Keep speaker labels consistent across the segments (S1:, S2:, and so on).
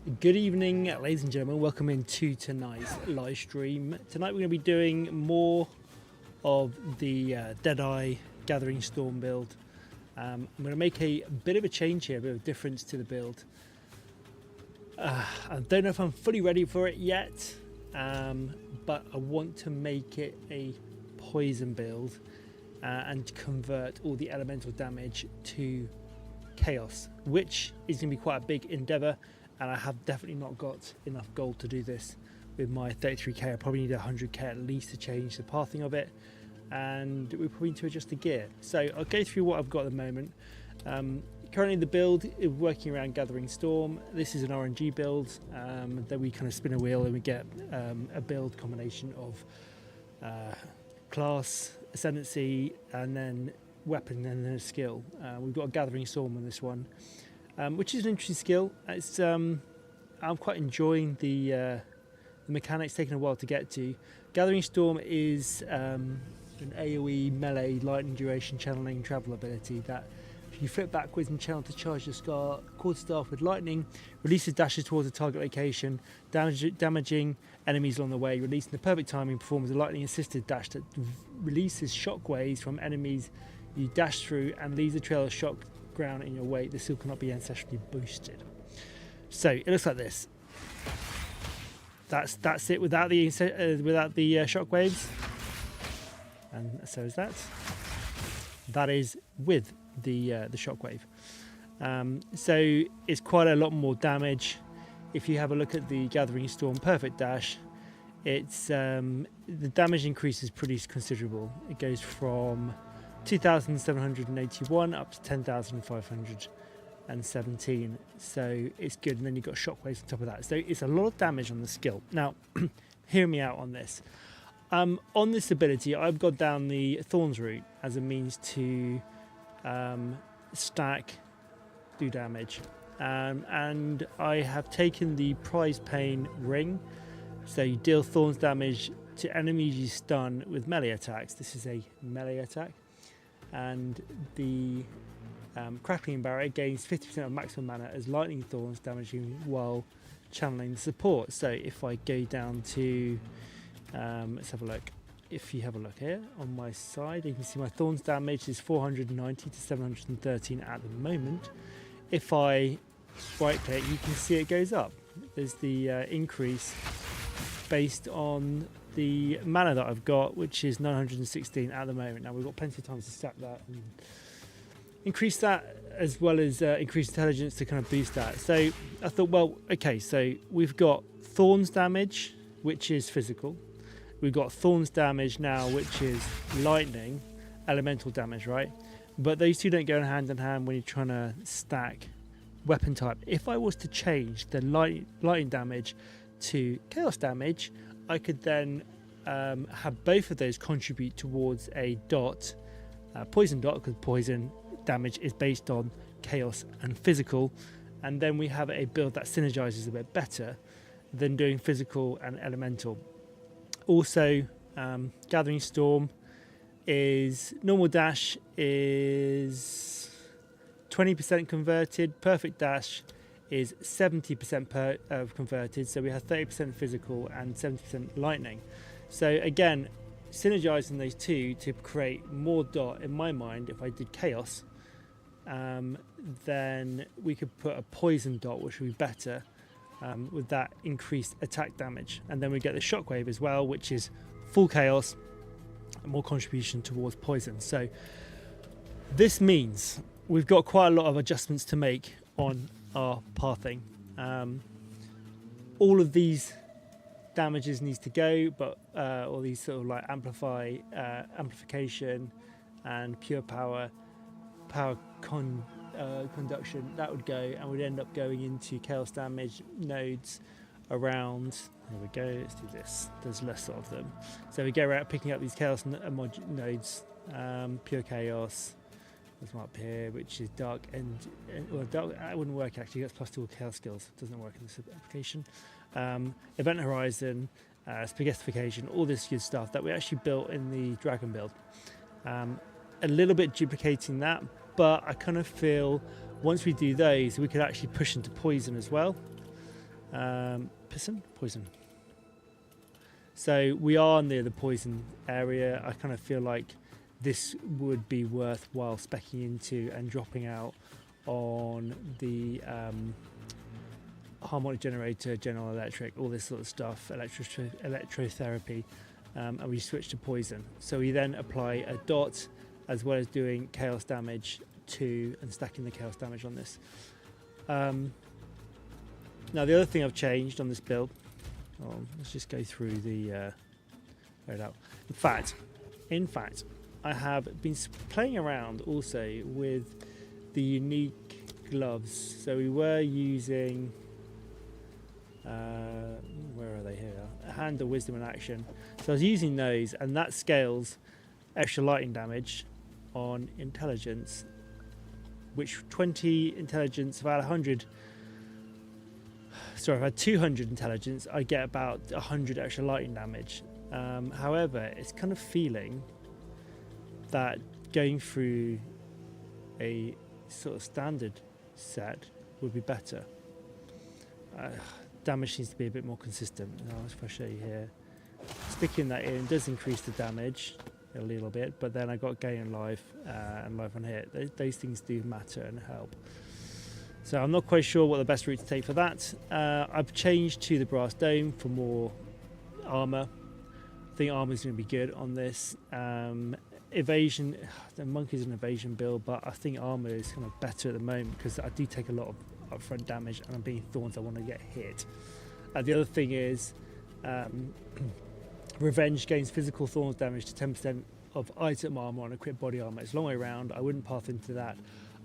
S1: Good evening, ladies and gentlemen. Welcome into tonight's live stream. Tonight we're going to be doing more of the Deadeye Gathering Storm build. I'm going to make a bit of a change here, a bit of a difference to the build. I don't know if I'm fully ready for it yet, but I want to make it a poison build and convert all the elemental damage to chaos, which is going to be quite a big endeavour. And I have definitely not got enough gold to do this with my 33k. I probably need 100k at least to change the pathing of it, and we probably need to adjust the gear. So I'll go through what I've got at the moment. Currently the build is working around Gathering Storm. This is an RNG build. Then we kind of spin a wheel and we get a build combination of class, ascendancy, and then weapon and then a skill. We've got a Gathering Storm on this one. Which is an interesting skill. It's I'm quite enjoying the mechanics, taking a while to get to. Gathering Storm is an AoE melee lightning duration channeling travel ability that if you flip backwards and channel to charge your quarterstaff with lightning, releases dashes towards a target location, damaging enemies along the way, releasing the perfect timing, performs a lightning assisted dash that releases shockwaves from enemies you dash through and leaves a trail of shock ground in your way. The skill cannot be ancestrally boosted. So it looks like this. That's it without the shockwaves, and so is that. That is with the shockwave. So it's quite a lot more damage. If you have a look at the Gathering Storm Perfect Dash, it's the damage increase is pretty considerable. It goes from 2,781 up to 10,517, so it's good. And then you've got shockwaves on top of that, so it's a lot of damage on the skill. Now hear me out on this. On this ability I've gone down the Thorns route as a means to stack, do damage, and I have taken the Prize Pain ring, so you deal Thorns damage to enemies you stun with melee attacks. This is a melee attack. And the Crackling Barrier gains 50% of maximum mana as lightning thorns damaging while channeling the support. So if I go down to, let's have a look. If you have a look here on my side, you can see my thorns damage is 490 to 713 at the moment. If I right click, you can see it goes up. There's the increase based on the mana that I've got, which is 916 at the moment. Now we've got plenty of time to stack that and increase that, as well as increase intelligence to kind of boost that. So I thought, well, okay, so we've got Thorns damage, which is physical. We've got Thorns damage now, which is lightning, elemental damage, right? But those two don't go hand in hand when you're trying to stack weapon type. If I was to change the lightning damage to chaos damage, I could then have both of those contribute towards a poison dot, because poison damage is based on chaos and physical, and then we have a build that synergizes a bit better than doing physical and elemental. Also, Gathering Storm is normal dash is 20% converted, perfect dash is 70% converted, so we have 30% physical and 70% lightning. So again, synergizing those two to create more dot, in my mind, if I did chaos, then we could put a poison dot, which would be better with that increased attack damage. And then we get the shockwave as well, which is full chaos and more contribution towards poison. So this means we've got quite a lot of adjustments to make on our pathing. All of these damages needs to go, but all these sort of like amplification and pure power conduction, that would go, and we'd end up going into chaos damage nodes around. There we go, let's do this. There's less of them, so we go around picking up these chaos nodes, pure chaos. There's one up here, which is dark, and well, dark, that wouldn't work actually. That's plus 2 chaos skills. It doesn't work in this application. Event horizon, spaghettification, all this good stuff that we actually built in the dragon build. A little bit duplicating that, but I kind of feel once we do those, we could actually push into poison as well. Poison. So we are near the poison area. I kind of feel like this would be worthwhile speccing into and dropping out on the harmonic generator, General Electric, all this sort of stuff, electrotherapy, and we switch to poison. So we then apply a dot as well as doing chaos damage and stacking the chaos damage on this. Now the other thing I've changed on this build, let's just go through the right out. In fact, I have been playing around also with the unique gloves. So we were using, where are they here? Handle, Wisdom and Action. So I was using those, and that scales extra lightning damage on intelligence, which 20 intelligence, about 100. Sorry, if I had 200 intelligence, I get about 100 extra lightning damage. However, it's kind of feeling that going through a sort of standard set would be better. Damage seems to be a bit more consistent. Now, if I show you here, sticking that in does increase the damage a little bit, but then I got gain in life and life on hit. Those things do matter and help. So I'm not quite sure what the best route to take for that. I've changed to the brass dome for more armor. I think armor is going to be good on this. Evasion, the monkey's an evasion build, but I think armor is kind of better at the moment because I do take a lot of upfront damage and I'm being thorns. I want to get hit. The other thing is Revenge gains physical thorns damage to 10% of item armor on equipped body armor. It's a long way around. I wouldn't path into that.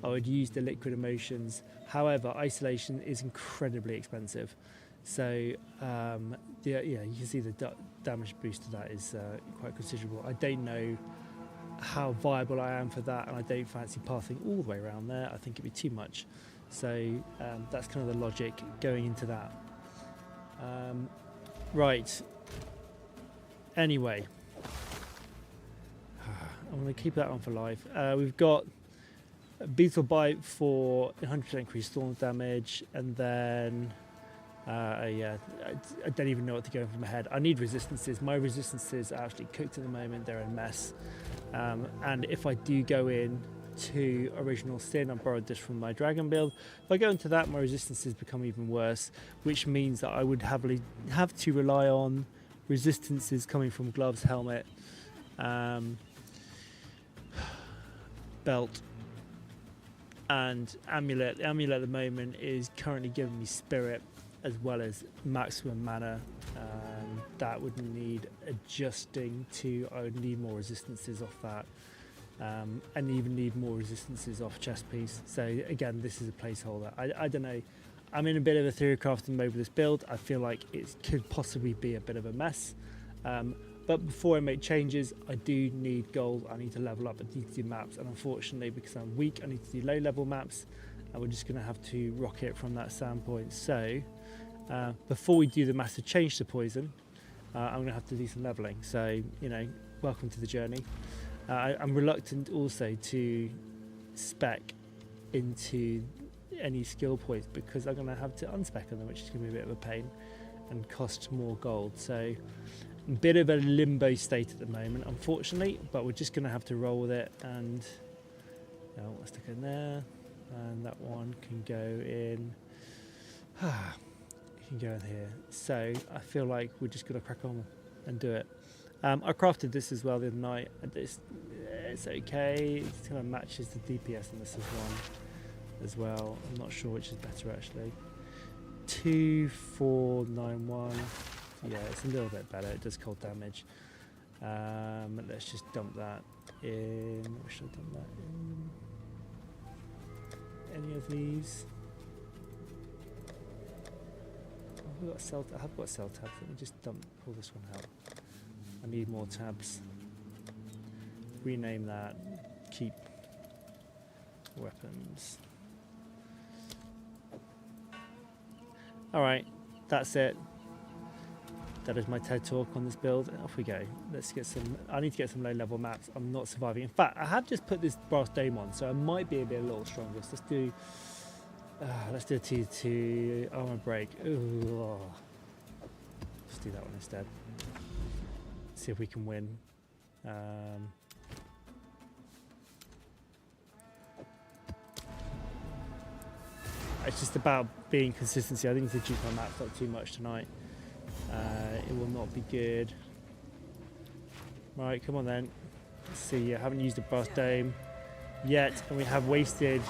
S1: I would use the liquid emotions. However, isolation is incredibly expensive. So yeah, you can see the damage boost to that is quite considerable. I don't know how viable I am for that, and I don't fancy pathing all the way around there. I think it'd be too much. So that's kind of the logic going into that. Right. Anyway, I'm going to keep that on for life. We've got Beetle Bite for 100% increased thorns damage, and then yeah, I don't even know what to go from my head. I need resistances. My resistances are actually cooked at the moment. They're a mess. And if I do go in to Original Sin, I borrowed this from my dragon build. If I go into that, my resistances become even worse, which means that I would have to rely on resistances coming from gloves, helmet, belt, and amulet. The amulet at the moment is currently giving me spirit as well as maximum mana. That would need adjusting to. I would need more resistances off that, and even need more resistances off chest piece. So again, this is a placeholder. I don't know. I'm in a bit of a theory crafting mode with this build. I feel like it could possibly be a bit of a mess. But before I make changes, I do need gold. I need to level up. I need to do maps, and unfortunately, because I'm weak, I need to do low-level maps. And we're just going to have to rock it from that standpoint. So before we do the massive change to poison, I'm going to have to do some leveling. So, you know, welcome to the journey. I'm reluctant also to spec into any skill points because I'm going to have to unspec on them, which is going to be a bit of a pain and cost more gold. So a bit of a limbo state at the moment, unfortunately, but we're just going to have to roll with it. And you know, let's stick in there, and that one can go in. Can go in here. So I feel like we're just going to crack on and do it. I crafted this as well the other night. It's okay. It kind of matches the DPS on this as well. I'm not sure which is better actually. 2491. Yeah, it's a little bit better. It does cold damage. Let's just dump that in. Where should I dump that in? Any of these? I have got cell tabs. Let me just pull this one out. I need more tabs. Rename that. Keep weapons. Alright, that's it. That is my TED talk on this build. Off we go. Let's get some. I need to get some low level maps. I'm not surviving. In fact, I have just put this brass dome on, so I might be a little stronger. So let's do Let's do a T2 armor break. Ooh, let's do that one instead. See if we can win. It's just about being consistency. I think the juke on that's not too much tonight. It will not be good. Right, come on then. Let's see. I haven't used a brass dome yet, and we have wasted.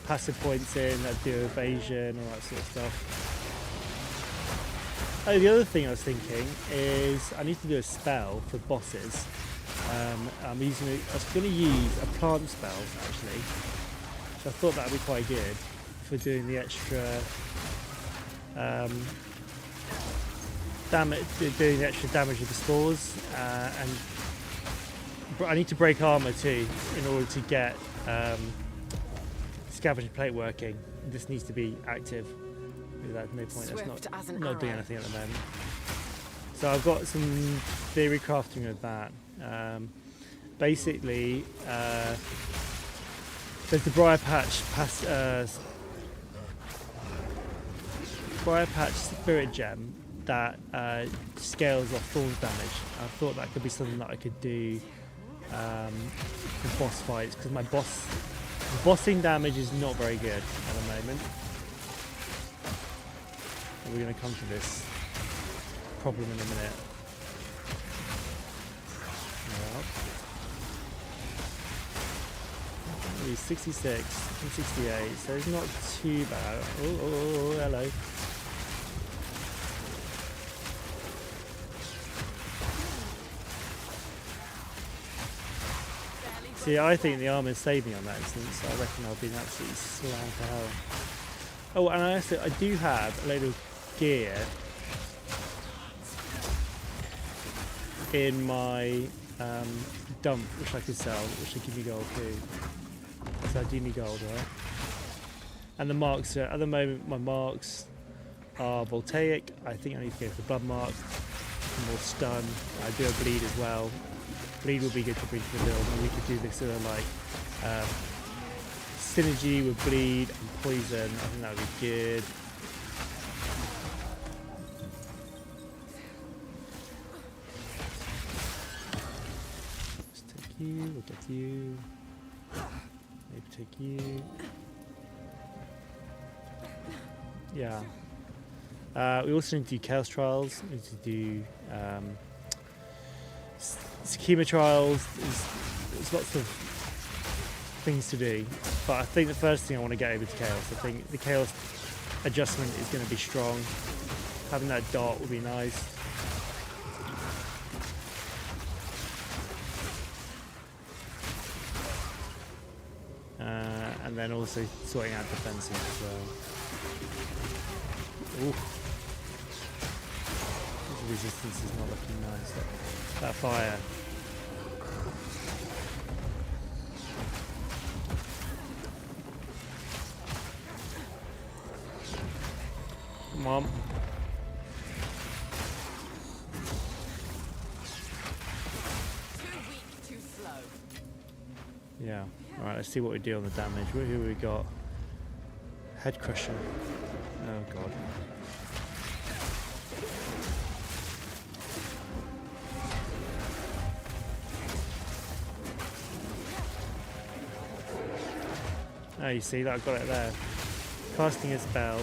S1: Passive points in that do evasion, all that sort of stuff. Oh, the other thing I was thinking is I need to do a spell for bosses. I was going to use a plant spell actually, so I thought that would be quite good for doing the extra damage, doing the extra damage with the spores, and I need to break armor too in order to get scavenger plate working. This needs to be active. That's no point. That's not doing anything at the moment. So I've got some theory crafting with that. Basically, there's the Briar Patch Spirit Gem that scales off Thorns damage. I thought that could be something that I could do for boss fights, because my bossing damage is not very good at the moment. We're going to come to this problem in a minute. Well, 66 and 68, so it's not too bad. Oh, hello. See, I think the armor saved me on that instance, so I reckon I've been absolutely slammed to hell. Oh, and I do have a load of gear in my dump, which I could sell, which will give me gold too. So I do need gold, right? And the marks at the moment, my marks are voltaic. I think I need to go for blood mark, more stun. I do a bleed as well. Bleed will be good to bring to the build, and we could do this sort of like synergy with bleed and poison. I think that would be good. Let's take you, we'll get you. Maybe take you. Yeah. We also need to do Chaos Trials. We need to do Schema Trials. There's lots of things to do, but I think the first thing I want to get over to Chaos. I think the Chaos adjustment is going to be strong. Having that dart would be nice. And then also sorting out defensive as well. Ooh. The resistance is not looking nice. That fire. Come on.
S2: Too weak, too slow.
S1: Yeah. Alright, let's see what we do on the damage. Who have we got? Head crusher. Oh god. Oh, you see that? I got it there. Casting a spell.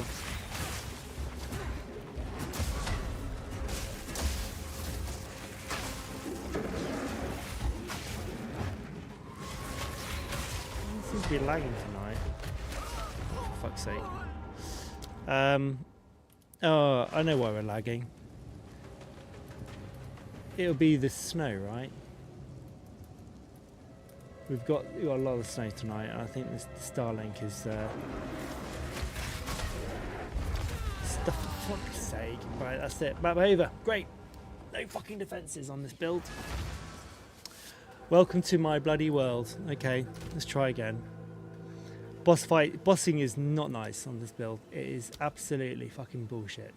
S1: Seems to be lagging tonight. For fuck's sake. Oh, I know why we're lagging. It'll be the snow, right? We've got a lot of snow tonight, and I think this Starlink is stuff for fuck's sake. Right, that's it. Map over. Great. No fucking defences on this build. Welcome to my bloody world. Okay, let's try again. Bossing is not nice on this build. It is absolutely fucking bullshit.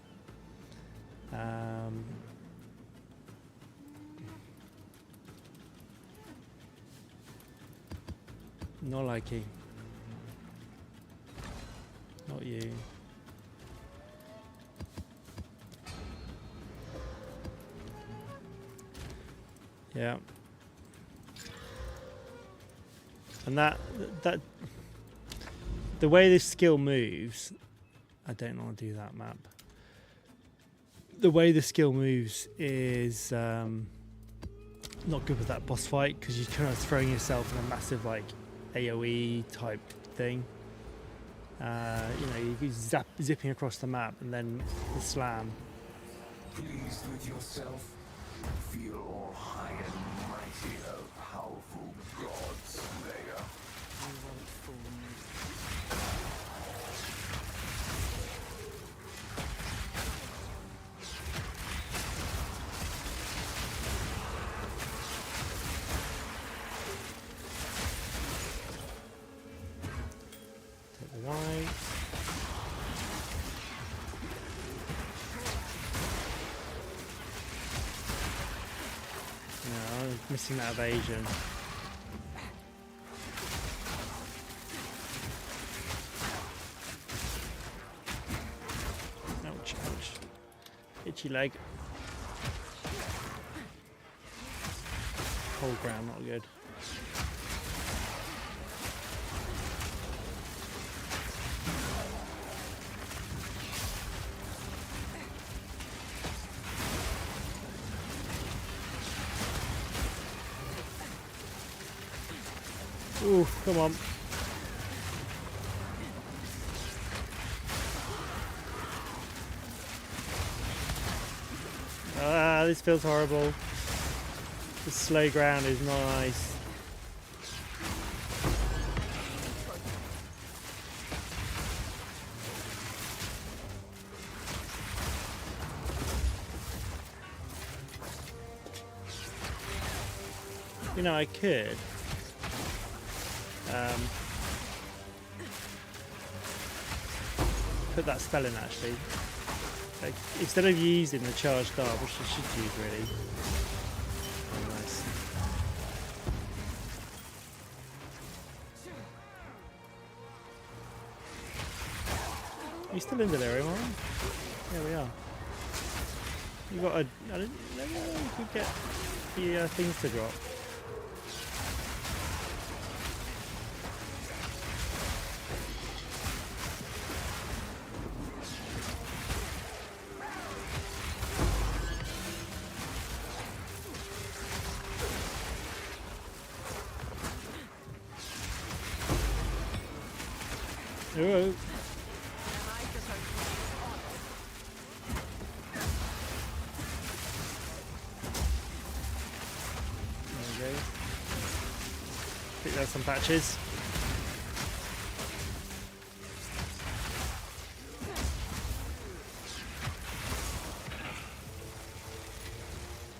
S1: Not likey. Not you. Yeah. And that the way this skill moves, I don't want to do that map. The way the skill moves is not good with that boss fight because you're kind of throwing yourself in a massive like AoE type thing. You know, you're zipping across the map and then the slam.
S3: Pleased with yourself? Feel all high and mighty, O powerful god slayer.
S2: You won't fool me.
S1: Take the white. No, I'm missing that evasion. Ouch, ouch. Itchy leg. Cold ground, not good. Ooh, come on. Ah, this feels horrible. The slow ground is not nice. You know, I could. Put that spell in actually. Like, instead of using the charged dart, which I should use really. Oh, nice. Are you still in delirium, aren't you? Yeah, we are. You got a. I didn't know you could get the things to drop. Ooh. There we go. Pick out some patches.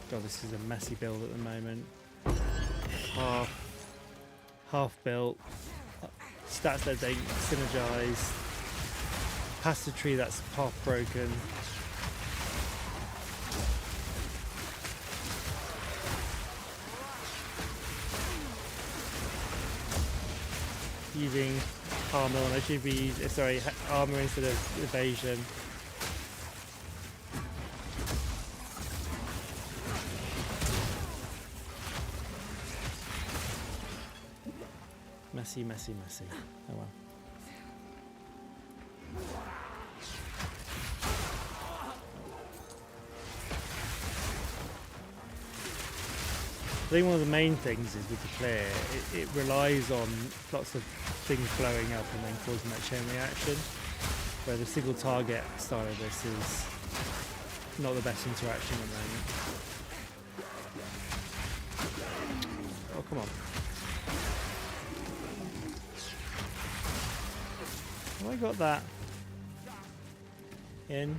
S1: God, this is a messy build at the moment. Half built. Stats that don't synergize. Past the tree that's half broken. Using armor when I should be armor instead of evasion. Messy, messy, messy. Oh well. I think one of the main things is with the clear, it relies on lots of things blowing up and then causing that chain reaction. Where the single target style of this is not the best interaction at the moment. Oh, come on. Have I got that in?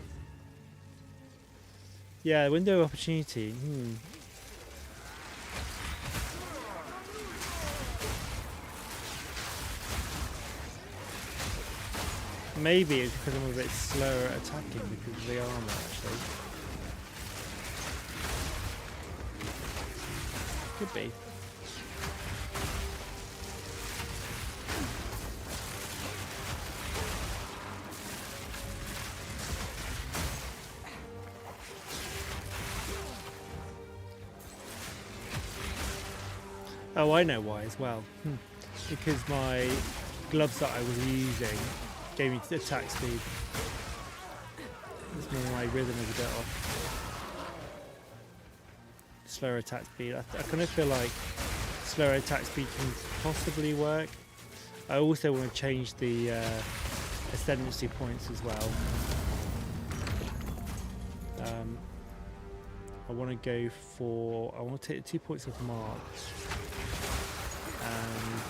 S1: Yeah, window of opportunity. Maybe it's because I'm a bit slower at attacking because of the armor, actually. Could be. Oh, I know why as well. Because my gloves that I was using gave me attack speed. It's more my rhythm is a bit off. Slower attack speed. I kind of feel like slower attack speed can possibly work. I also want to change the ascendancy points as well. I want to go for. I want to take the 2 points of Mark and.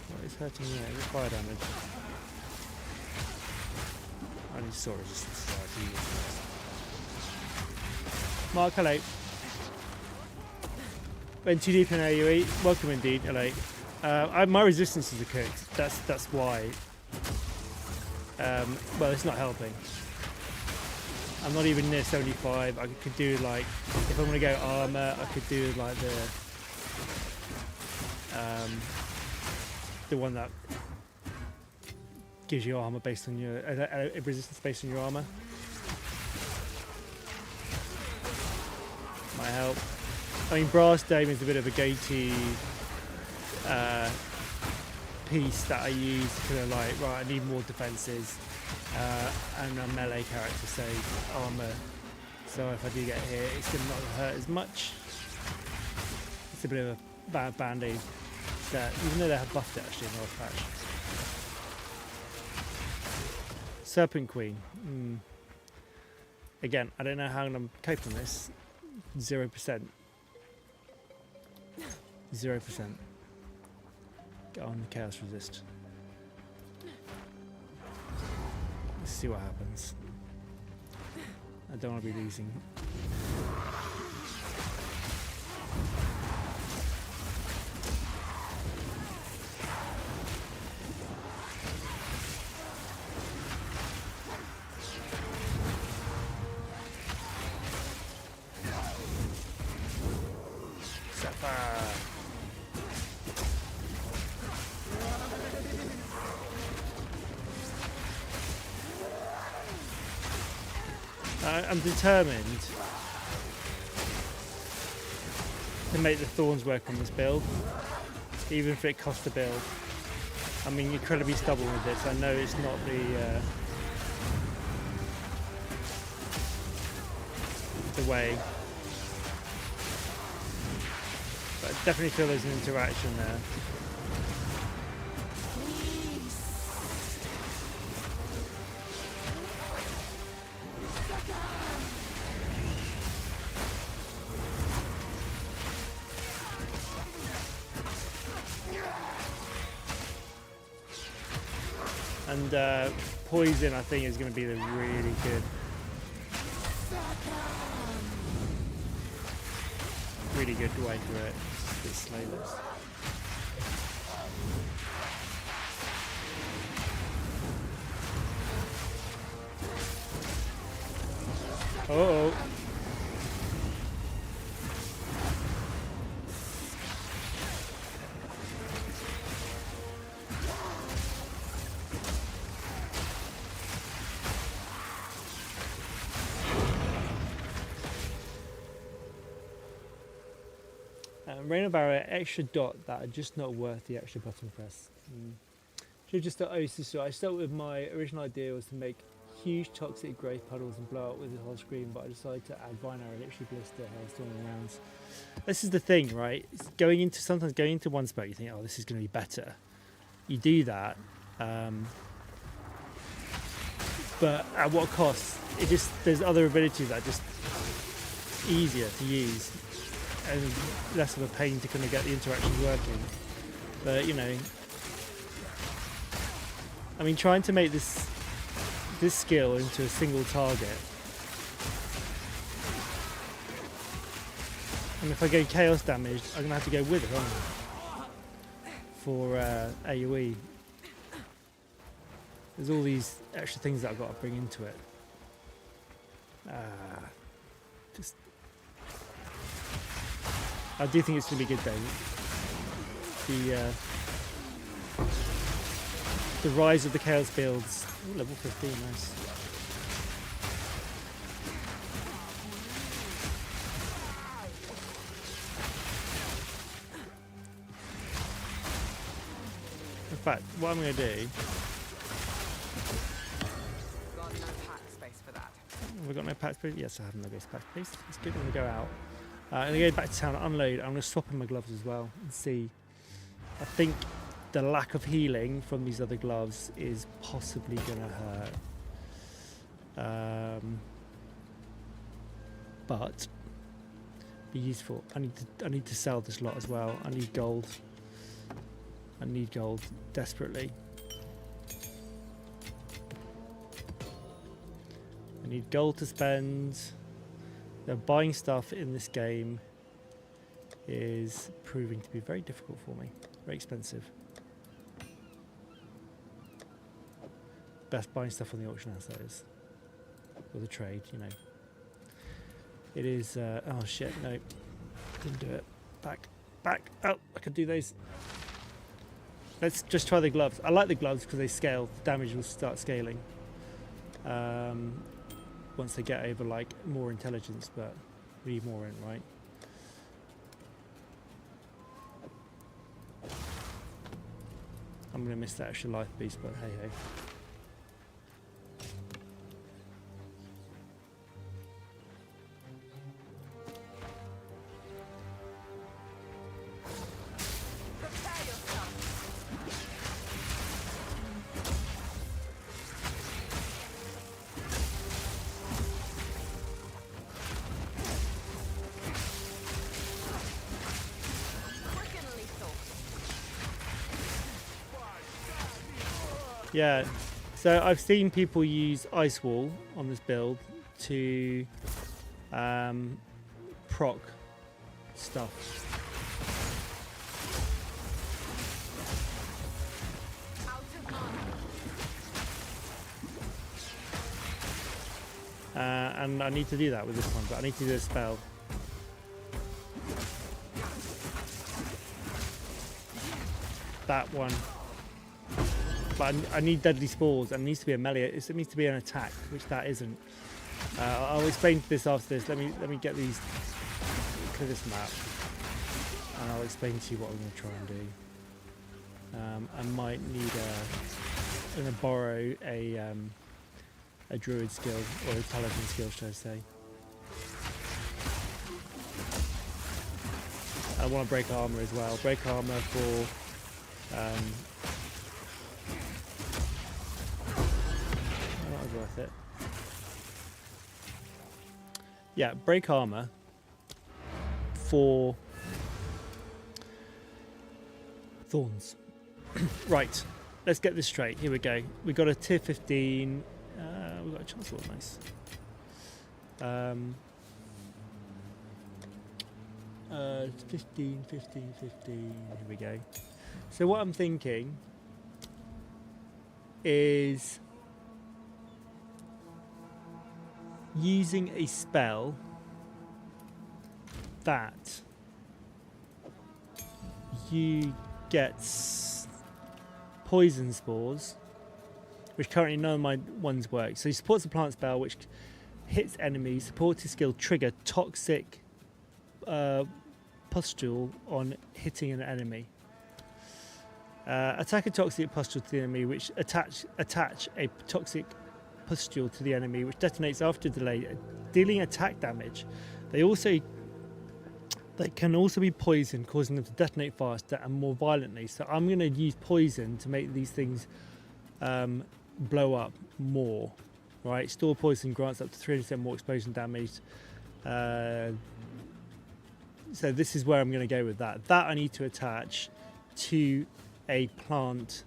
S1: What is hurting me? Is it fire damage? I need sword resistance. So I do use this. Mark, hello. Went too deep in AoE. Welcome indeed. Hello. My resistances are cooked. That's why. Well, it's not helping. I'm not even near 75. I could do like, if I'm gonna go armor, I could do like the one that gives you armor based on your resistance based on your armor. Might help. I mean, brass dame is a bit of a go-to piece that I use to kind of like, right, I need more defenses. And a melee character, so armor. So if I do get hit, it's going to not hurt as much. It's a bit of a bad band-aid set, even though they have buffed it actually in the last patch. Serpent Queen. Again, I don't know how I'm going to cope on this. 0%. 0%. Get on Chaos Resist. See what happens. I don't want to be losing. I'm determined to make the thorns work on this build, even if it costs a build. I'm being incredibly stubborn with this. I know it's not the way, but I definitely feel there's an interaction there. And poison, I think, is going to be the really good way for it. It's slayless. Uh-oh. Rain of Barrier, extra dot that are just not worth the extra button press. Should just start so I start with my original idea was to make huge toxic growth puddles and blow up with the whole screen, but I decided to add Vine Arrow, literally blister hailstorm rounds. This is the thing, right? It's sometimes going into one spec, you think, oh, this is going to be better. You do that, but at what cost? There's other abilities that are just easier to use and less of a pain to kind of get the interactions working. But you know, I mean, trying to make this skill into a single target, and if I go chaos damage, I'm gonna have to go with it, aren't I? For AoE. There's all these extra things that I've got to bring into it. I do think it's going to be a good day. The rise of the chaos builds. Ooh, level 15, nice. fact, what I'm going to do...
S2: Got no pack space for that.
S1: Have we got no pack space? Yes, I have no pack space. It's good when we go out. I'm going to go back to town and unload. I'm going to swap in my gloves as well and see. I think the lack of healing from these other gloves is possibly going to hurt. But be useful. I need to sell this lot as well. I need gold. I need gold desperately. I need gold to spend. Buying stuff in this game is proving to be very difficult for me. Very expensive. Best buying stuff on the auction house, that is. Or the trade, you know. It is, oh shit, no. Didn't do it. Back. Oh, I could do those. Let's just try the gloves. I like the gloves because they scale. The damage will start scaling. Once they get over like more intelligence, but we need more in, right? I'm gonna miss that extra life boost, but hey hey.
S2: Prepare yourself. Freaking lethal.
S1: Yeah, so I've seen people use Ice Wall on this build to proc stuff.
S2: Out of mana.
S1: And I need to do that with this one, but I need to do a spell. That one. But I need deadly spores, and it needs to be a melee. It needs to be an attack, which that isn't. I'll explain this after this. Let me get these, clear this map, and I'll explain to you what I'm going to try and do. I might need I'm going to borrow a druid skill or a paladin skill, should I say? I want to break armor as well. Break armor for. That was worth it. Yeah, break armor for thorns. Right, let's get this straight. Here we go. We got a tier 15. We got a chance sword, nice. 15. Here we go. So what I'm thinking is using a spell that you get poison spores, which currently none of my ones work. So he supports a plant spell which hits enemies, supports his skill trigger toxic pustule on hitting an enemy. Attack a toxic pustule to the enemy, which attach a toxic pustule to the enemy, which detonates after delay, dealing attack damage. They can also be poisoned, causing them to detonate faster and more violently. So I'm going to use poison to make these things blow up more. Right, store poison grants up to 300% more explosion damage. So this is where I'm going to go with that. That I need to attach to a plant.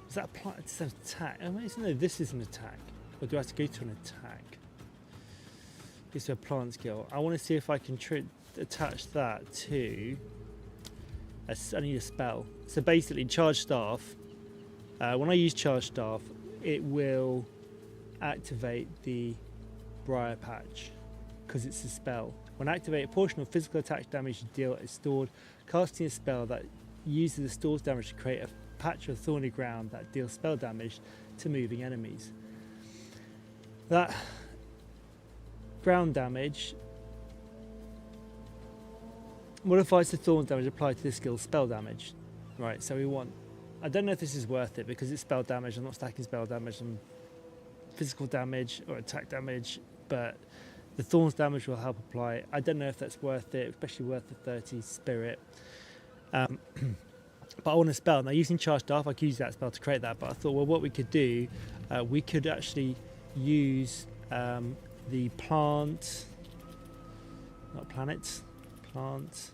S1: Is that a plant? It's an attack. Oh, no, this is an attack. Or do I have to go to an attack? It's a plant skill. I want to see if I can attach that to. I need a spell. So basically, charge staff. When I use charge staff, it will activate the briar patch because it's a spell. When activated, a portion of physical attack damage you deal is stored. Casting a spell that uses the stored damage to create a patch of thorny ground that deals spell damage to moving enemies. That ground damage Modifies the thorns damage applied to this skill spell damage. Right, so we want... I don't know if this is worth it because it's spell damage. I'm not stacking spell damage and physical damage or attack damage, but the thorns damage will help apply. I don't know if that's worth it, especially worth the 30 spirit. But I want a spell. Now, using Charged Staff, I could use that spell to create that, but I thought, well, what we could do, we could actually use the plant... Not planets. Plant...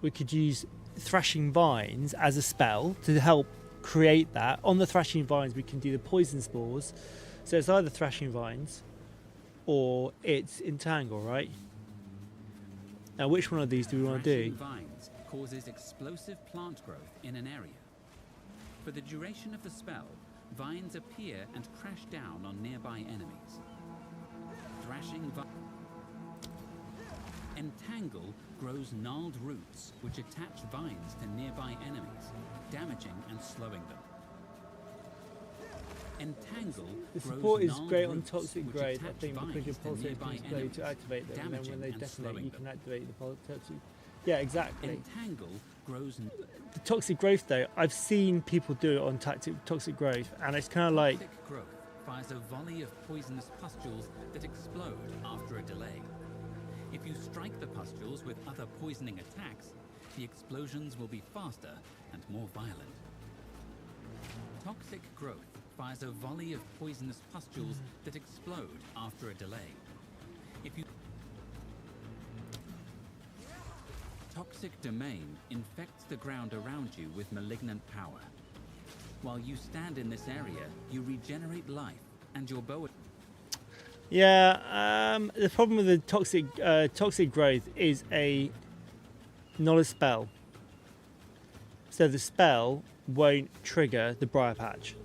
S1: we could use Thrashing Vines as a spell to help create that. On the Thrashing Vines, we can do the Poison Spores. So it's either Thrashing Vines or it's Entangle, right? Now, which one of these do we want to do?
S4: Thrashing Vines causes explosive plant growth in an area. For the duration of the spell, vines appear and crash down on nearby enemies. Thrashing Vines. Entangle grows gnarled roots which attach vines to nearby enemies, damaging and slowing them. Entangle
S1: The
S4: grows
S1: support is
S4: gnarled
S1: great on
S4: roots
S1: Toxic
S4: which
S1: Grade, I
S4: attach
S1: think, because
S4: vines
S1: your
S4: to
S1: pulsate
S4: nearby
S1: can play
S4: enemies,
S1: to activate them, and then when they
S4: damaging and
S1: detonate,
S4: slowing
S1: you
S4: them.
S1: can activate the toxic. Yeah, exactly.
S4: Entangle grows.
S1: The Toxic Growth, though, I've seen people do it on Toxic Growth, and it's kind of like,
S4: Toxic growth fires a volley of poisonous pustules that explode after a delay. If you strike the pustules with other poisoning attacks, the explosions will be faster and more violent. Toxic growth fires a volley of poisonous pustules that explode after a delay. If you Toxic Domain infects the ground around you with malignant power. While you stand in this area, you regenerate life, and your bow...
S1: yeah, the problem with the Toxic Growth is not a spell. So the spell won't trigger the Briar Patch.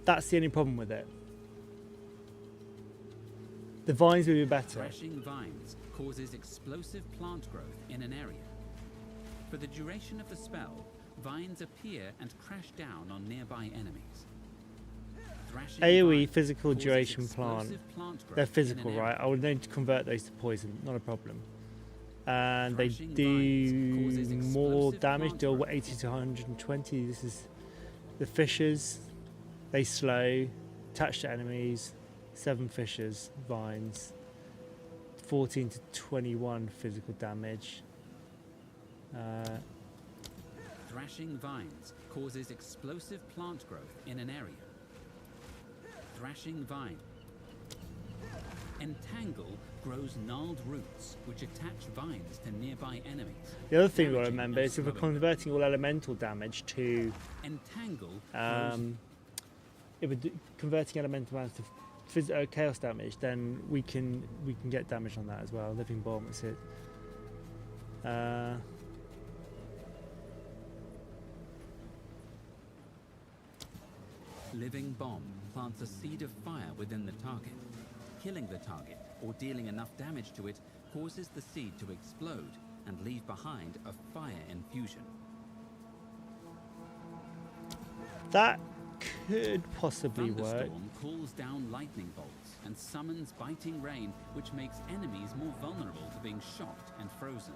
S1: That's the only problem with it. The vines will be better.
S4: Thrashing Vines causes explosive plant growth in an area. For the duration of the spell, vines appear and crash down on nearby enemies. Thrashing
S1: AoE
S4: Vines
S1: physical
S4: causes
S1: duration plant.
S4: explosive plant growth
S1: They're
S4: in
S1: physical,
S4: an
S1: right?
S4: area.
S1: I would need to convert those to poison, not a problem. And they
S4: Thrashing
S1: do
S4: Vines causes
S1: more
S4: explosive
S1: damage,
S4: plant
S1: deal
S4: growth
S1: 80 to 120. This is the fissures. They slow, attach to enemies. 7 fissures, vines. 14 to 21 physical damage.
S4: Thrashing Vines causes explosive plant growth in an area. Thrashing Vine. Entangle grows gnarled roots which attach vines to nearby enemies.
S1: The other thing we've got to
S4: damaging
S1: remember
S4: and
S1: is if we're
S4: slowing them.
S1: converting all elemental damage to
S4: Entangle grows
S1: if we're converting elemental damage to chaos damage, then we can get damage on that as well. Living bomb, that's it.
S4: Living Bomb plants a seed of fire within the target. Killing the target or dealing enough damage to it causes the seed to explode and leave behind a fire infusion.
S1: That could possibly work.
S4: Thunderstorm calls down lightning bolts and summons biting rain, which makes enemies more vulnerable to being shocked and frozen.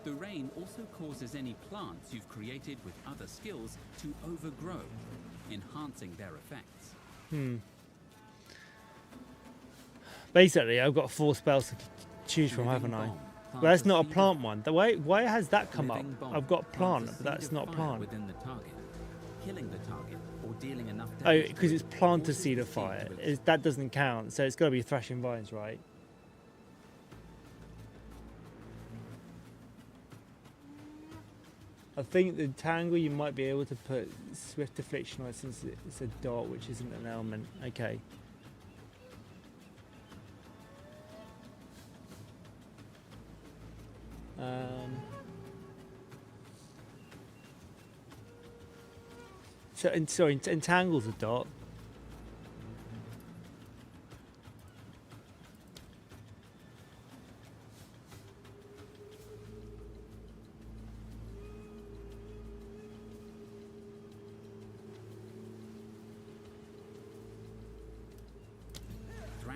S4: The rain also causes any plants you've created with other skills to overgrow, enhancing their effects.
S1: Basically, I've got 4 spells to choose from,
S4: Living
S1: haven't I?
S4: Bomb
S1: But
S4: plants
S1: that's
S4: a
S1: not a
S4: seed
S1: plant
S4: of-
S1: one. Why has that come up?
S4: Living Bomb
S1: I've got plant,
S4: plants a
S1: but that's
S4: seed
S1: not
S4: of
S1: a
S4: fire
S1: plant.
S4: within the target. Killing the target or dealing enough
S1: Oh,
S4: damage to
S1: because
S4: it
S1: it's plant a
S4: causes
S1: seed
S4: the
S1: of fire.
S4: to
S1: That doesn't count. So it's got to be Thrashing Vines, right? I think the Tangle you might be able to put Swift Affliction on it since it's a dot, which isn't an element. Okay. Sorry, Entangle's a dot.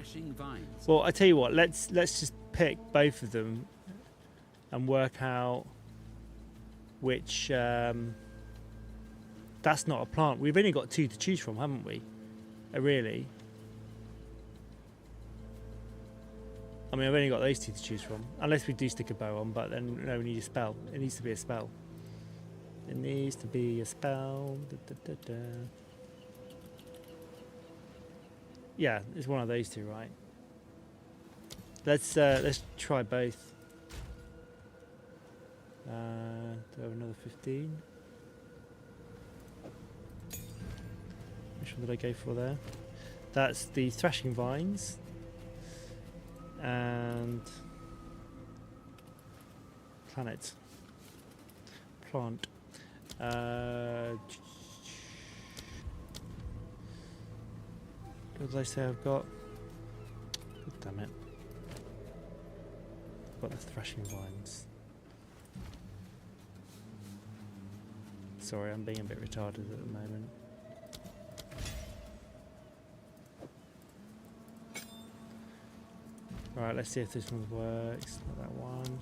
S4: thrashing vines.
S1: Well, I tell you what. Let's just pick both of them and work out which. That's not a plant. We've only got 2 to choose from, haven't we? Really? I mean, I've only got those 2 to choose from. Unless we do stick a bow on, but then no, we need a spell. It needs to be a spell. It needs to be a spell. Da, da, da, da. Yeah, it's one of those 2, right? Let's try both. Do I have another 15? Which one did I go for there? That's the thrashing vines and plant. What did I say I've got? God damn it. I've got the thrashing vines. Sorry, I'm being a bit retarded at the moment. Right, let's see if this one works. Not that one.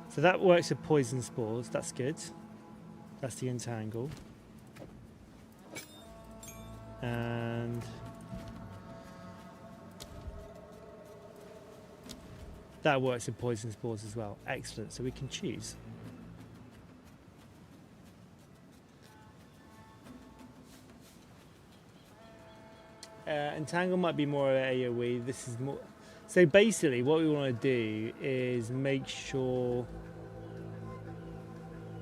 S1: So that works with poison spores. That's good. That's the entangle. And that works with poison spores as well. Excellent. So we can choose. Entangle might be more AoE. This is more. So basically what we want to do is make sure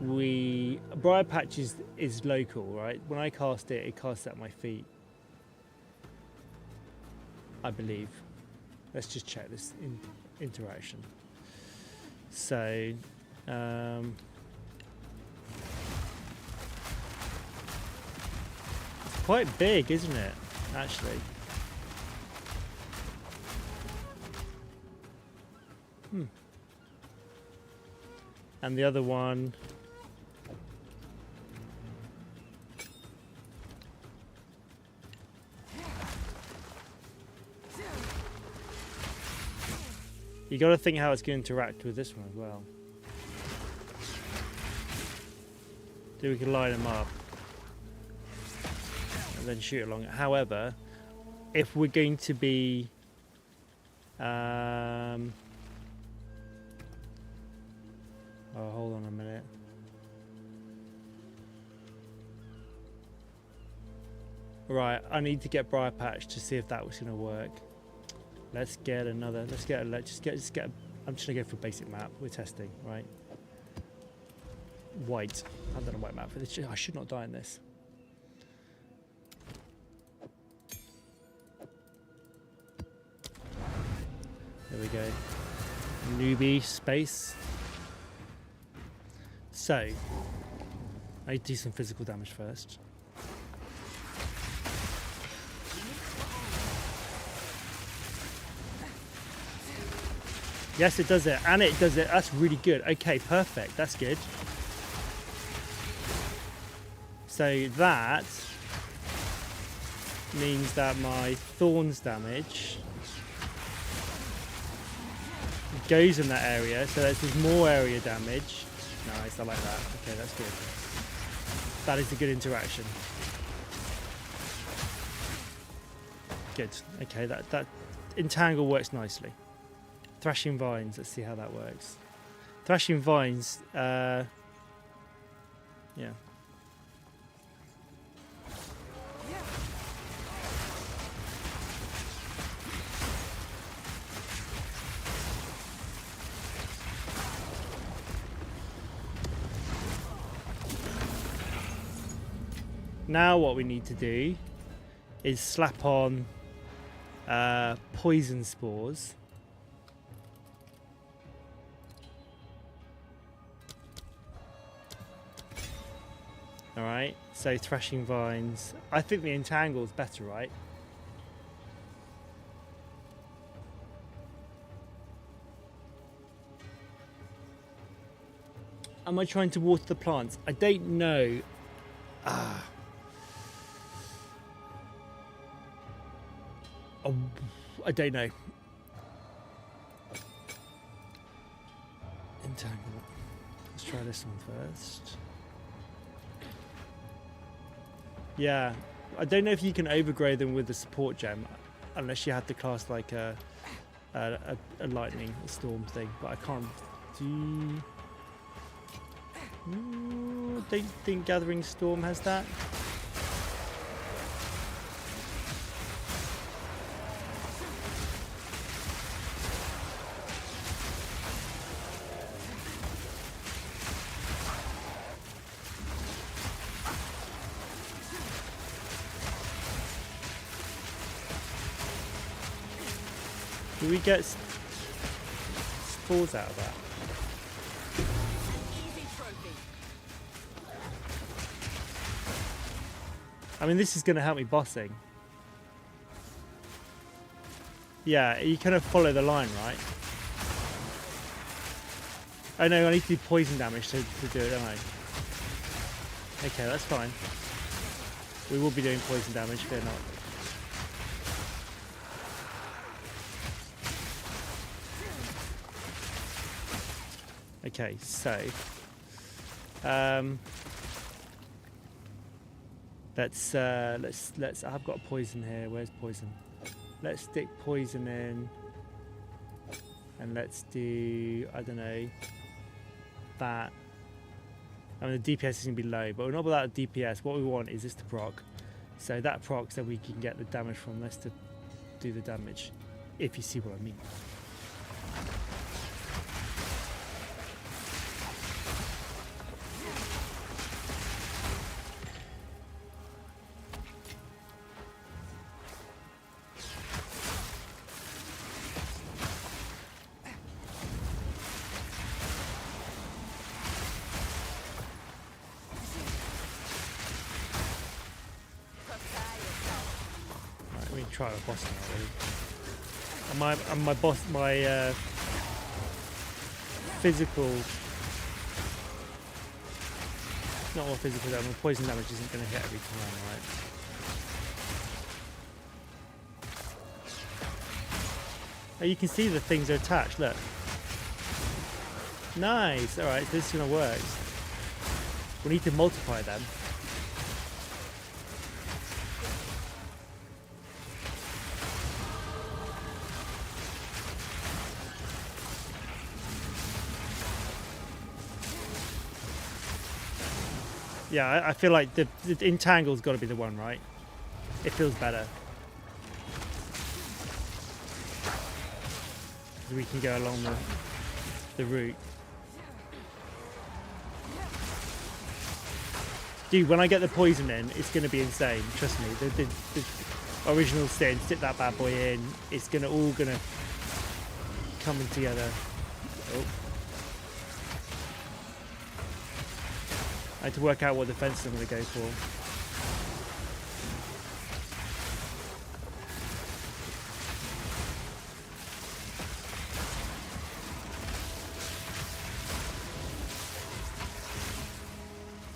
S1: Briar Patch is local, right? When I cast it, it casts at my feet, I believe. Let's just check this interaction. So it's quite big, isn't it, actually? And the other one, you got to think how it's going to interact with this one as well. So we can line them up and then shoot along it. However, if we're going to be oh, hold on a minute. Right, I need to get Briar Patch to see if that was going to work. Let's get another. Let's get. I'm just gonna go for basic map. We're testing, right? White. I've done a white map for this. I should not die in this. There we go. Newbie space. So, I need to do some physical damage first. Yes, it does it, and it does it. That's really good. Okay, perfect. That's good. So that means that my thorns damage goes in that area, so there's more area damage. Nice, I like that. Okay, that's good. That is a good interaction. Good. Okay, that entangle works nicely. Thrashing vines. Let's see how that works. Thrashing vines. Yeah. Now what we need to do is slap on poison spores. Alright, so thrashing vines. I think the entangle is better, right? Am I trying to water the plants? I don't know. I don't know. Entangle. Let's try this one first. Yeah, I don't know if you can overgrow them with the support gem, unless you have to cast like a lightning, a storm thing. But I can't do. Don't think Gathering Storm has that. Do we get spores out of that?
S2: Easy trophy.
S1: I mean, this is going to help me bossing. Yeah, you kind of follow the line, right? Oh no, I need to do poison damage to do it, don't I? Okay, that's fine. We will be doing poison damage, fear not. Okay, so let's I've got poison here. Where's poison? Let's stick poison in, and let's do, I don't know, that. I mean, the DPS is going to be low, but we're not without a DPS. What we want is this to proc. So that procs, so we can get the damage from this to do the damage, if you see what I mean. Try a boss now, really. And my boss, my physical, not all physical damage, poison damage isn't going to hit every time, right? Oh, you can see the things are attached, look. Nice, alright, so this is going to work. We need to multiply them. Yeah, I feel like the Entangle's got to be the one, right? It feels better. Because we can go along the route. Dude, when I get the poison in, it's going to be insane. Trust me. The original sin, stick that bad boy in. It's all going to come in together. Oh. I had to work out what defense I'm going to go for.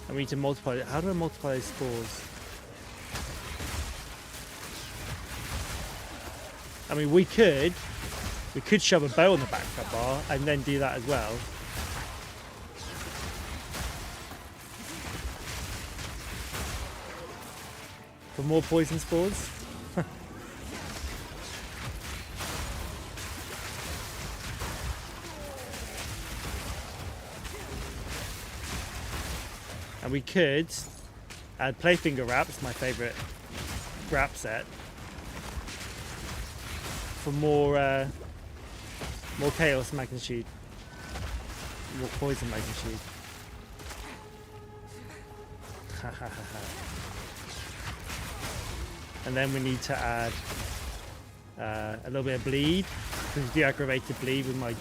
S1: I need to multiply. How do I multiply those spores? I mean, we could shove a bow on the backup bar and then do that as well. For more poison spores. And we could add Playfinger Wraps, my favourite wrap set, for more chaos magnitude, more poison magnitude. And then we need to add a little bit of bleed, because we do aggravated bleed with my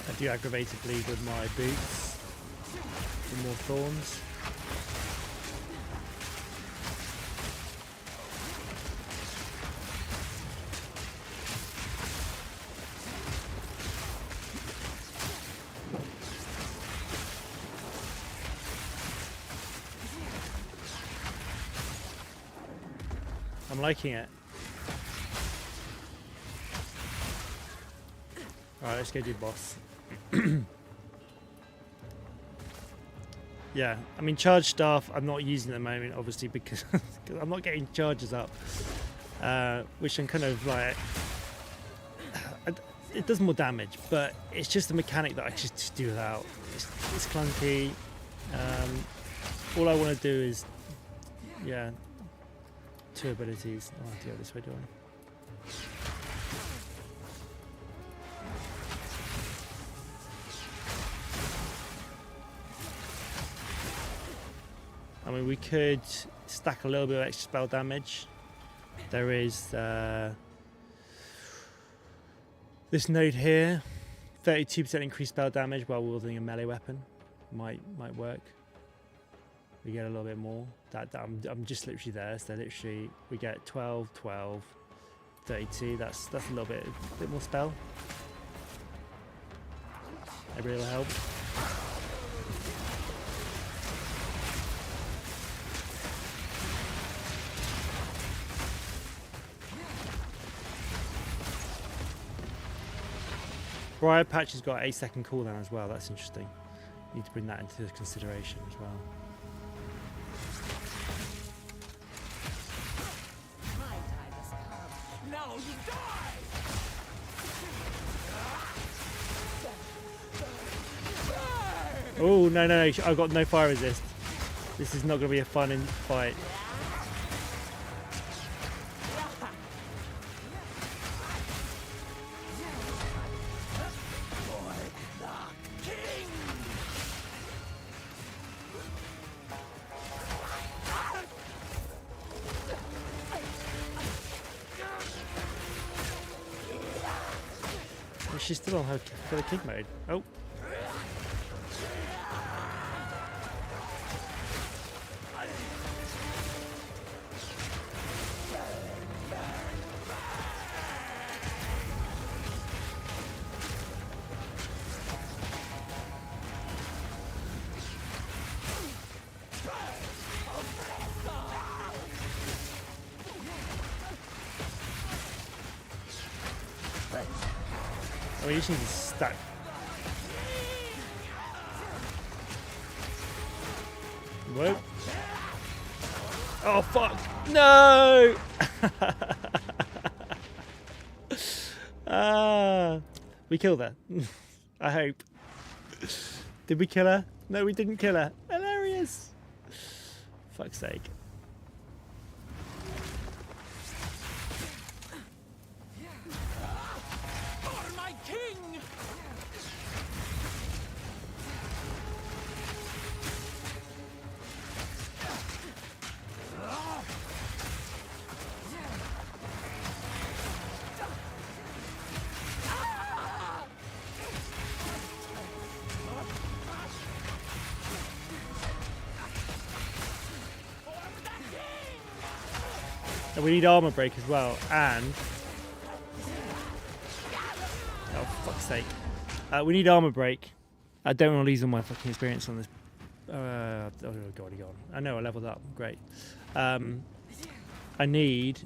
S1: I do aggravated bleed with my boots for more thorns. I'm liking it. Alright, let's go do boss. Yeah, I mean charge staff I'm not using at the moment obviously because I'm not getting charges up. Which I'm kind of like... It does more damage, but it's just a mechanic that I just do without. It's clunky. All I want to do is... Yeah. 2 abilities. Oh, I have to go this way, do I? I mean, we could stack a little bit of extra spell damage. There is this node here, 32% increased spell damage while wielding a melee weapon. Might work. We get a little bit more. I'm just literally there. So literally we get 12, 12, 32. That's a little bit more spell. That really will help. Briar Patch has got a second cooldown as well. That's interesting. Need to bring that into consideration as well.
S2: My time has come. Now you die!
S1: Oh no! I've got no fire resist. This is not going to be a fun fight. She's still on her king mode. Oh. Oh, you just need to stack. Whoa. Oh, fuck. No! We killed her. I hope. Did we kill her? No, we didn't kill her. Hilarious. Fuck's sake. And we need armor break as well, and oh fuck's sake, we need armor break. I don't want to lose all my fucking experience on this. Oh god, I know I leveled up. Great. I need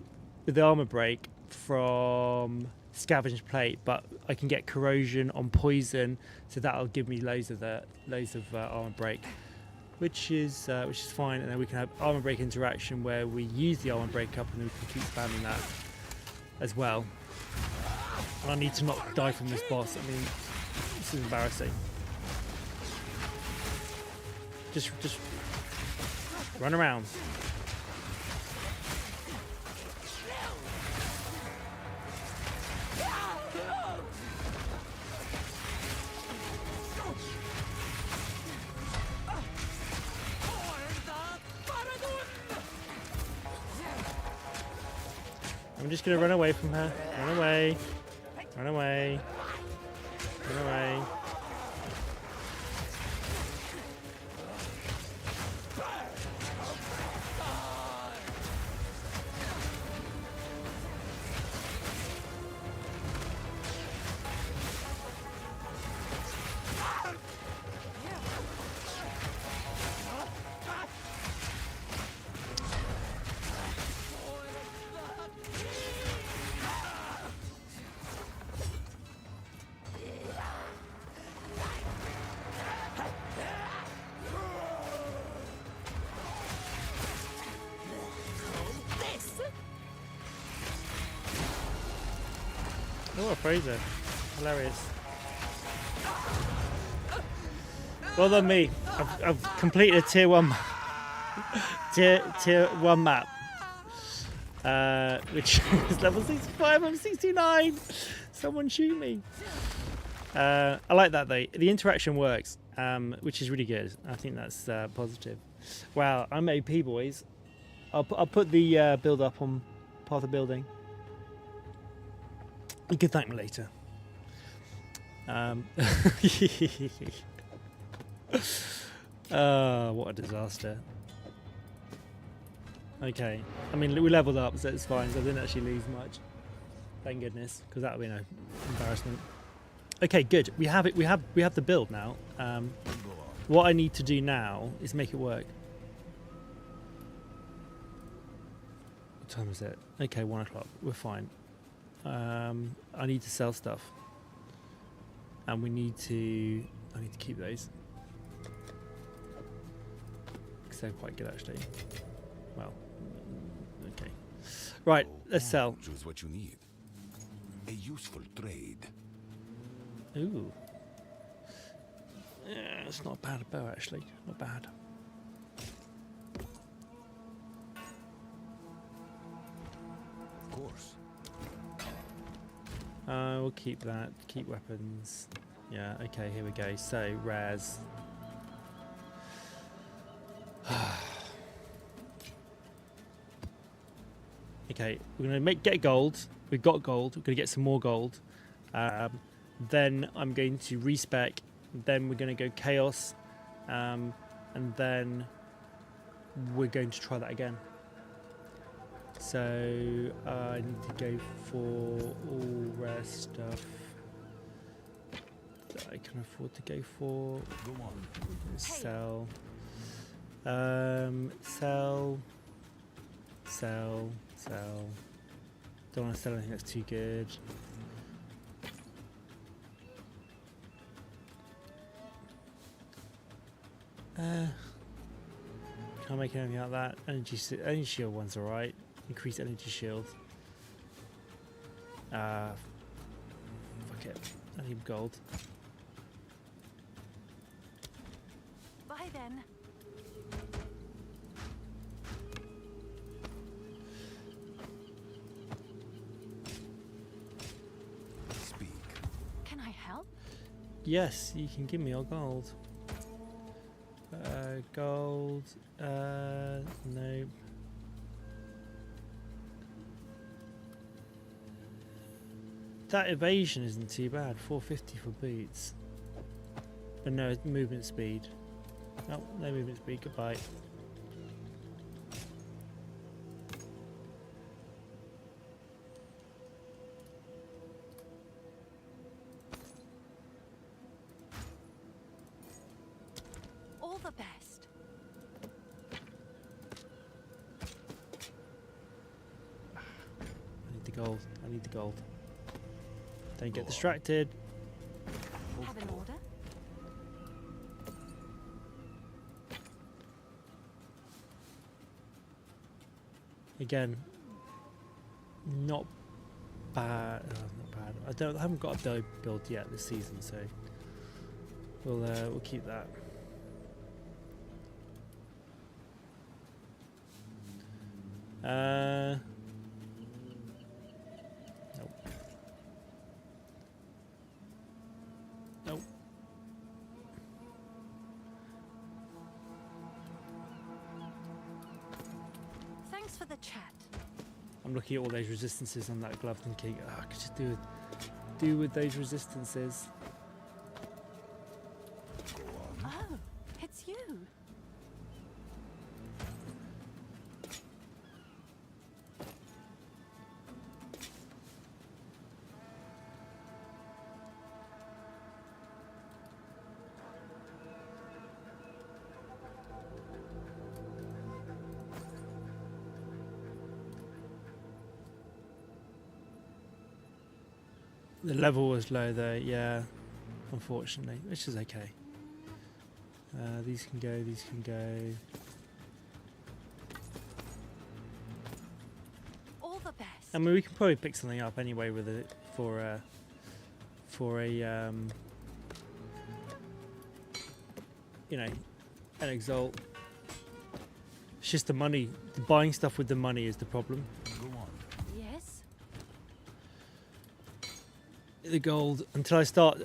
S1: the armor break from Scavenged Plate, but I can get corrosion on poison, so that'll give me loads of armor break. Which is fine, and then we can have armor break interaction where we use the armor break up and then we can keep spamming that as well. And I need to not die from this boss. I mean, this is embarrassing. Just run around. I'm just gonna run away from her. Run away. Run away. Run away. Oh, a Fraser. Hilarious. Well done me. I've completed a tier 1 tier 1 map. Which is level 65. I'm 69. Someone shoot me. I like that though. The interaction works, which is really good. I think that's positive. Wow, I'm AP boys. I'll put the build up on part of the building. You can thank me later. What a disaster. Okay, I mean we leveled up, so it's fine. So I didn't actually lose much. Thank goodness, because that would be an embarrassment. Okay, good. We have it. We have the build now. What I need to do now is make it work. What time is it? Okay, 1 o'clock. We're fine. I need to sell stuff, and I need to keep those because they're quite good actually. Well, okay. Right, let's sell.
S5: Choose what you need. A useful trade.
S1: Ooh. Yeah, it's not a bad bow actually. Not bad.
S5: Of course.
S1: We'll keep that. Keep weapons. Yeah, okay, here we go. So, rares. Okay, we're going to get gold. We've got gold. We're going to get some more gold. Then I'm going to respec. Then we're going to go chaos. And then we're going to try that again. So I need to go for all rare stuff that I can afford to go for.
S5: Go on.
S1: Sell. Sell. Don't want to sell anything that's too good. Can't make anything out of that. Energy shield one's alright. Increase energy shield. Fuck it. I need gold.
S2: Bye then.
S5: Speak.
S2: Can I help?
S1: Yes, you can give me your gold. Gold. No. That evasion isn't too bad. 450 for boots. But no, it's movement speed. Oh, no movement speed. Goodbye.
S2: All the best.
S1: I need the gold. I need the gold. Don't get distracted.
S2: Have an order?
S1: Again, not bad. Not bad. I haven't got a build yet this season, so we'll keep that. Nope. Nope.
S2: Thanks for the chat.
S1: I'm looking at all those resistances on that glove thinking, I could just do with those resistances.
S2: Oh, it's you.
S1: The level was low though, yeah, unfortunately, which is okay. These can go, these can go.
S2: All the best.
S1: I mean, we can probably pick something up anyway with it for a you know, an Exalt. It's just the money. The buying stuff with the money is the problem.
S5: Go on.
S2: Yes.
S1: The gold until I stop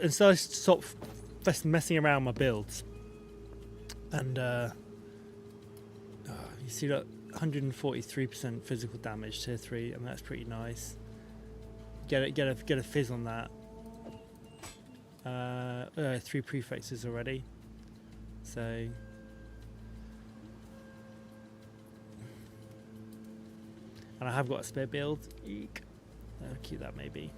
S1: messing around my builds. And you see that 143% physical damage tier 3. I mean, that's pretty nice. Get a fizz on that. 3 prefixes already. So and I have got a spare build. Eek. I'll keep that maybe.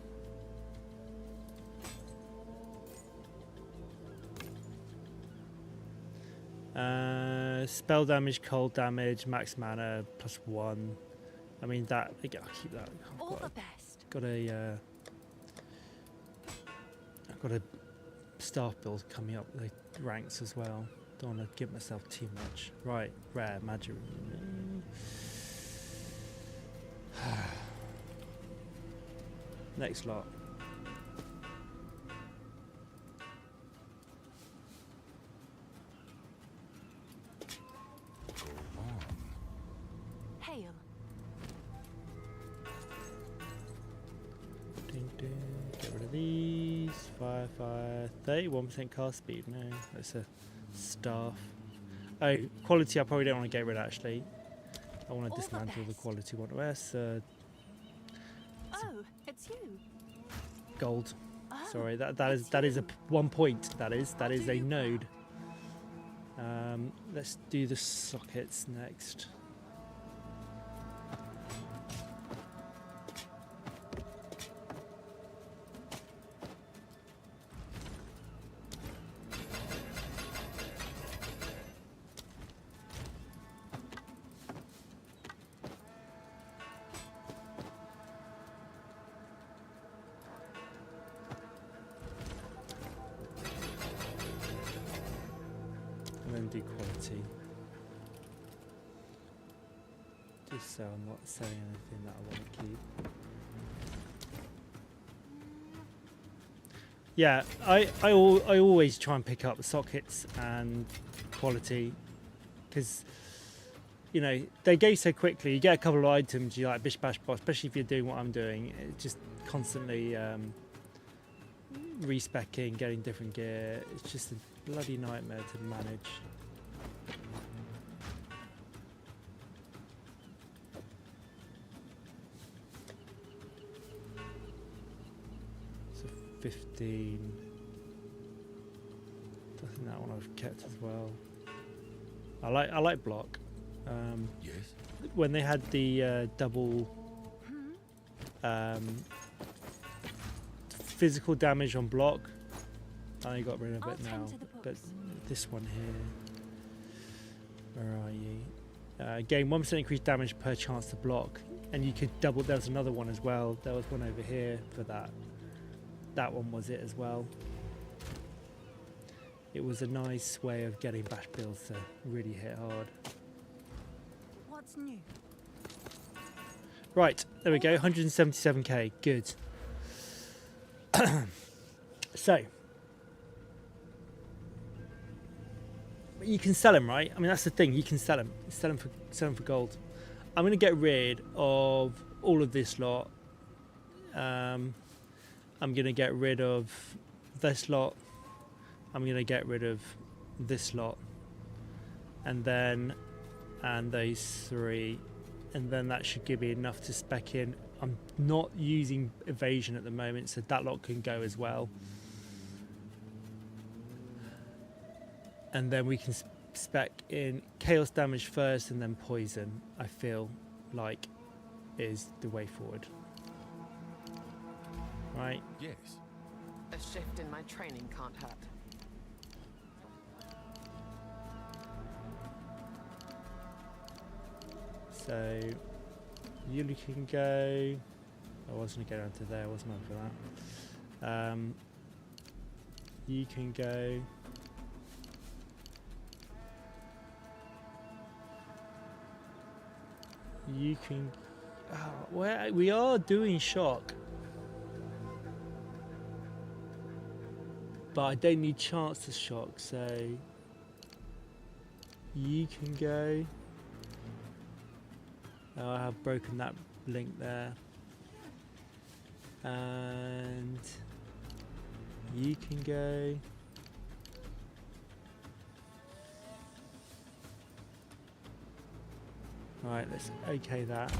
S1: Spell damage, cold damage, max mana +1. I mean that. Again, I'll keep that.
S2: All the best.
S1: Got a staff build coming up with the ranks as well. Don't want to give myself too much. Right, rare magic. Next lot.
S5: Go on.
S2: Hail.
S1: Ding, ding. Get rid of these. Fire, 31% cast speed. No, that's a staff. Oh, quality I probably don't want to get rid of actually. I want to
S2: All the
S1: dismantle the
S2: best.
S1: quality one. Where's
S2: Oh, it's you.
S1: gold?
S2: Oh,
S1: Sorry, that
S2: it's
S1: is a
S2: you.
S1: 1 point. That is
S2: I'll do
S1: a
S2: you
S1: node. Let's do the sockets next. And then do quality. Just so I'm not selling anything that I want to keep. Yeah, I always try and pick up sockets and quality because you know they go so quickly. You get a couple of items, you like bish bash bosh, especially if you're doing what I'm doing. It's just constantly respecking, getting different gear. It's just a bloody nightmare to manage. So 15. I think that one I've kept as well. I like block.
S5: Yes.
S1: When they had the double physical damage on block, I got rid of
S2: I'll
S1: it now.
S2: tend to the
S1: But
S2: books.
S1: this one here, where are you? Gain 1% increased damage per chance to block, and you could double. There's another one as well. There was one over here for that. That one was it as well. It was a nice way of getting bash builds to really hit hard.
S2: What's new?
S1: Right, there we go. 177k. Good. So you can sell them, right? I mean, that's the thing. You can sell them. Sell them for gold. I'm going to get rid of all of this lot. I'm going to get rid of this lot. I'm going to get rid of this lot, and those 3, and then that should give me enough to spec in. I'm not using evasion at the moment, so that lot can go as well. And then we can spec in chaos damage first and then poison. I feel like is the way forward. Right?
S5: Yes.
S6: A shift in my training can't hurt.
S1: So you can go. I was going to go down to there, wasn't I, for that? You can go. You can. Well, we are doing shock. But I don't need chance to shock, so you can go. Oh, I have broken that link there. And you can go. Right, let's okay that.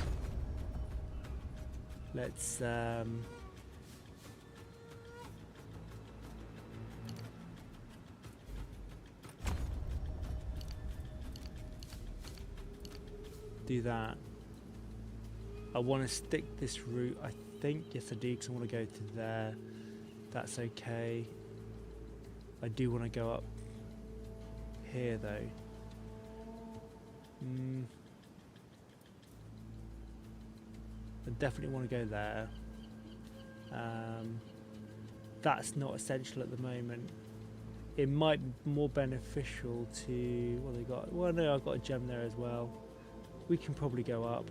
S1: Let's do that. I want to stick this route, I think. Yes, I do, because I want to go to there. That's okay. I do want to go up here, though. I definitely want to go there. That's not essential at the moment. It might be more beneficial to... What they got? Well, no, I've got a gem there as well. We can probably go up.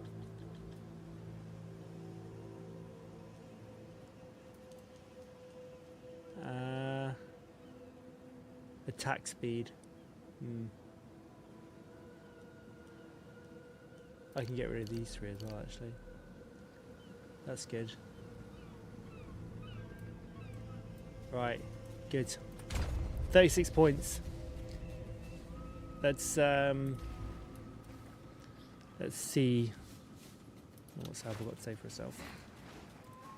S1: Attack speed. I can get rid of these three as well, actually. That's good. Right, good. 36 points. Let's see what's Alba got to say for herself.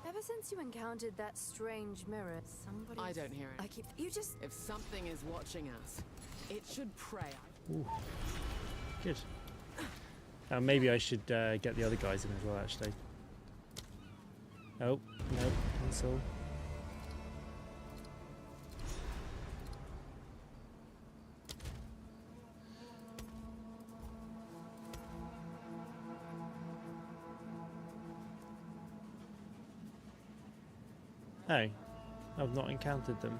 S7: Ever since you encountered that strange mirror, somebody...
S6: I don't hear it.
S7: I keep... You just...
S6: If something is watching us, it should pray.
S1: Ooh. Good. Maybe I should get the other guys in as well, actually. Oh, no, cancel. Hey, I've not encountered them.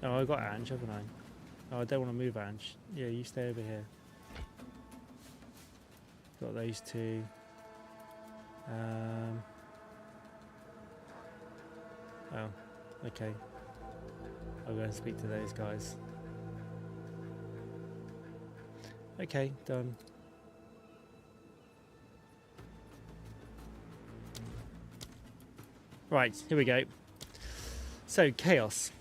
S1: Oh, I got Ange, haven't I? Oh, I don't want to move Ange. Yeah, you stay over here. Got those two. Oh, okay. I'll go and speak to those guys. Okay, done. Right, here we go. So, chaos.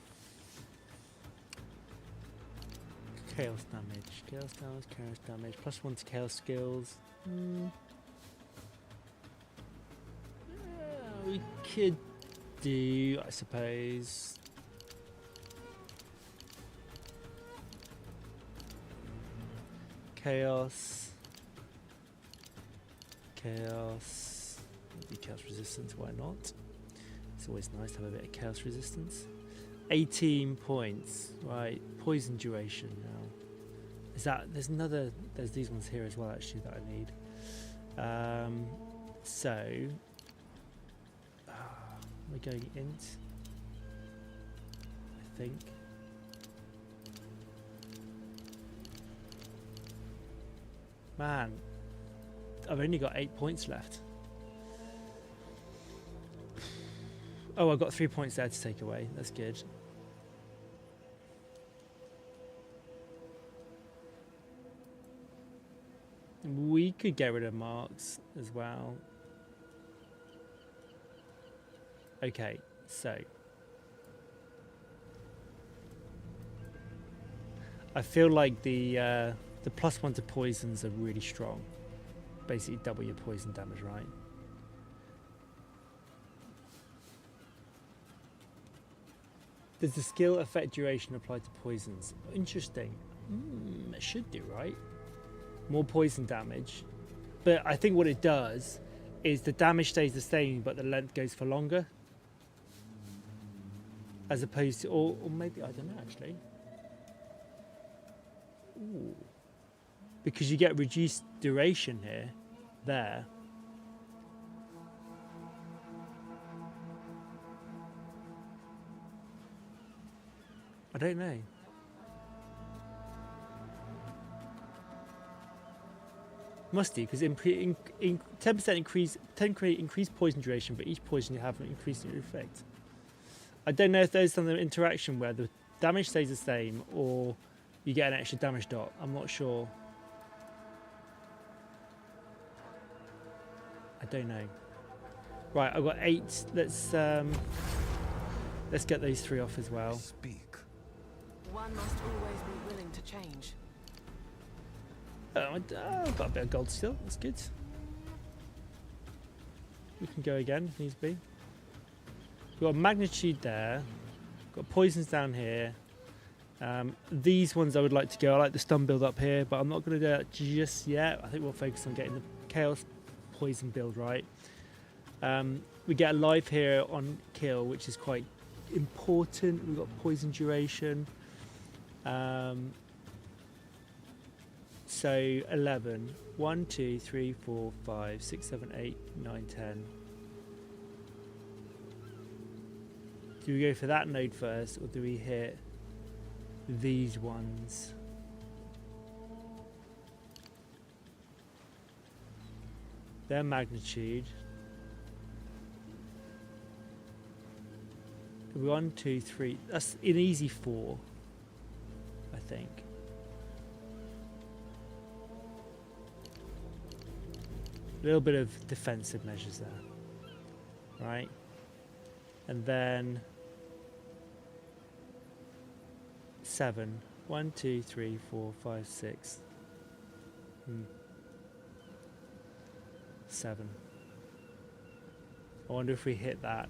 S1: Chaos damage, plus 1 to chaos skills. We could do, I suppose. Chaos. Maybe chaos resistance, why not? It's always nice to have a bit of chaos resistance. 18 points. Right, poison duration now. Is that, there's these ones here as well actually that I need. We're going int, I think. Man, I've only got 8 points left. Oh, I've got 3 points there to take away. That's good. We could get rid of marks as well. Okay, so I feel like the plus 1 to poisons are really strong. Basically double your poison damage, right? Does the skill affect duration applied to poisons? Interesting. It should do, right? More poison damage. But I think what it does is the damage stays the same, but the length goes for longer. As opposed to, or maybe, I don't know actually. Ooh. Because you get reduced duration here, there. I don't know. Must do, because 10% increased poison duration, but each poison you have an increasing effect. I don't know if there's some interaction where the damage stays the same or you get an extra damage dot. I'm not sure. I don't know. Right, I've got 8. Let's get those 3 off as well.
S5: Speak.
S6: One must always be willing to change.
S1: I've got a bit of gold still. That's good. We can go again if needs be. We've got magnitude there. Got poisons down here. These ones I would like to go. I like the stun build up here, but I'm not going to do that just yet. I think we'll focus on getting the chaos poison build right. We get a life here on kill, which is quite important. We've got poison duration. So 11. 1, 2, 3, 4, 5, 6, 7, 8, 9, 10. Do we go for that node first, or do we hit these ones? Their magnitude. 1, 2, 3. That's an easy 4, I think. A little bit of defensive measures there, right? And then 7. 1, 2, 3, 4, 5, 6. 7. I wonder if we hit that.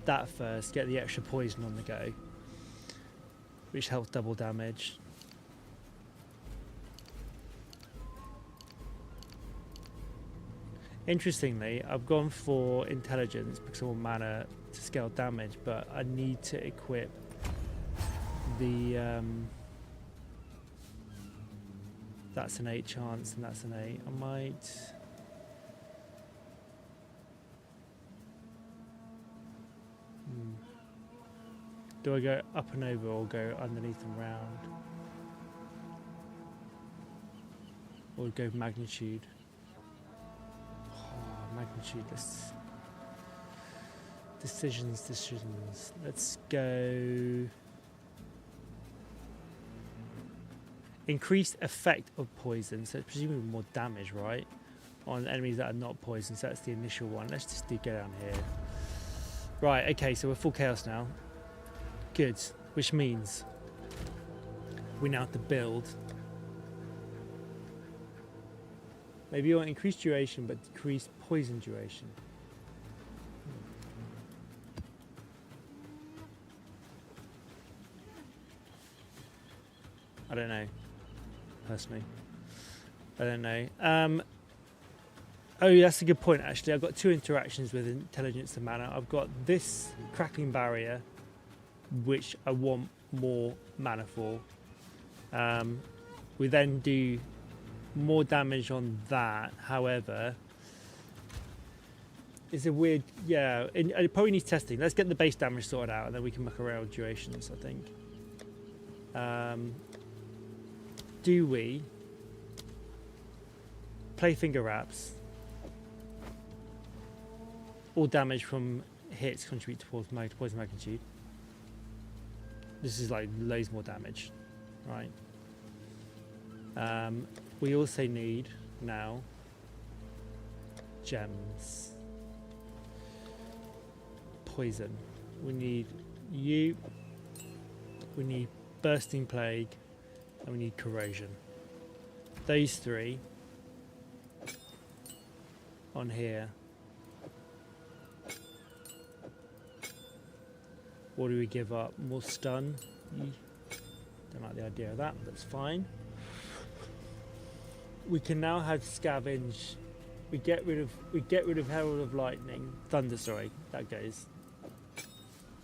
S1: That first, get the extra poison on the go, which helps double damage. Interestingly, I've gone for intelligence because I want mana to scale damage, but I need to equip the that's an 8 chance and that's an 8. I might do I go up and over or go underneath and round? Or go magnitude? Oh, magnitude, decisions. Let's go increased effect of poison, so it's presumably more damage, right? On enemies that are not poison, so that's the initial one. Let's just go down here. Right, okay, so we're full chaos now. Good, which means we now have to build. Maybe you want increased duration, but decreased poison duration. I don't know, personally. I don't know. Oh, that's a good point, actually. I've got 2 interactions with intelligence and mana. I've got this crackling barrier, which I want more mana for. We then do more damage on that. However, it's a weird, yeah, it probably needs testing. Let's get the base damage sorted out and then we can muck around with durations, I think. Do we play finger wraps? All damage from hits contribute towards poison magnitude. This is like loads more damage, right? We also need now gems. Poison. We need you. We need bursting plague, and we need corrosion. Those 3 on here. What do we give up? More stun? Don't like the idea of that, but that's fine. We can now have scavenge. We get rid of Herald of Lightning. Thunder, sorry, that goes.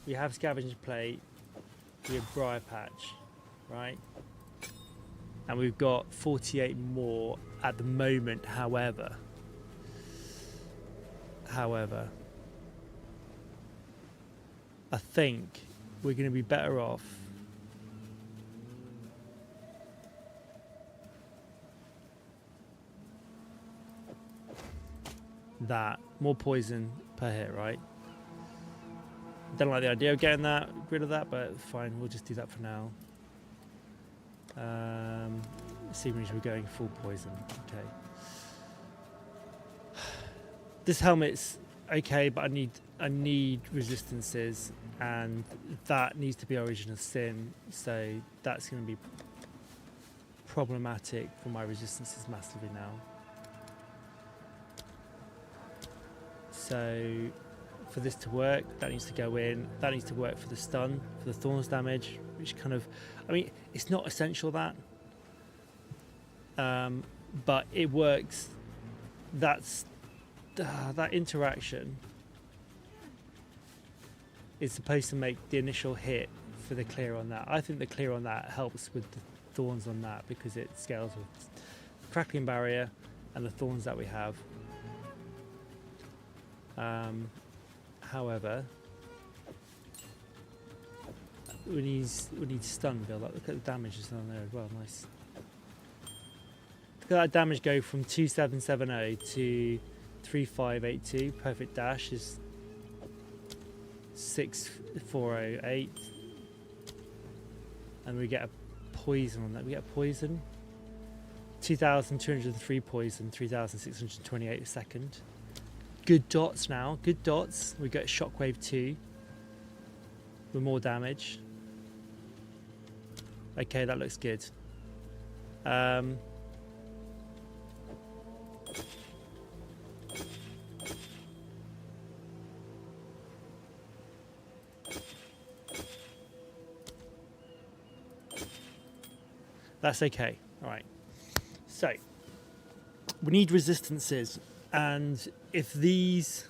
S1: We have scavenge plate. We have Briar Patch, right? And we've got 48 more at the moment, however. I think we're going to be better off that. More poison per hit, right? Don't like the idea of getting rid of that, but fine, we'll just do that for now. Seemingly we're going full poison. Okay. This helmet's okay, but I need resistances, and that needs to be Original Sin, so that's going to be problematic for my resistances massively now. So for this to work, that needs to go in. That needs to work for the stun, for the thorns damage, which kind of, I mean, it's not essential that, but it works. That's that interaction is supposed to make the initial hit for the clear on that. I think the clear on that helps with the thorns on that because it scales with the crackling barrier and the thorns that we have. However, we need stun build up. Look at the damage that's on there as well. Nice. Look at that damage go from 2770 to 3582. Perfect dash is 6408, and we get a poison on that. We get poison. 2203 poison. 3628 a second. Good dots now. Good dots. We get shockwave 2 with more damage. Okay, that looks good. That's okay. All right. So we need resistances, and if these,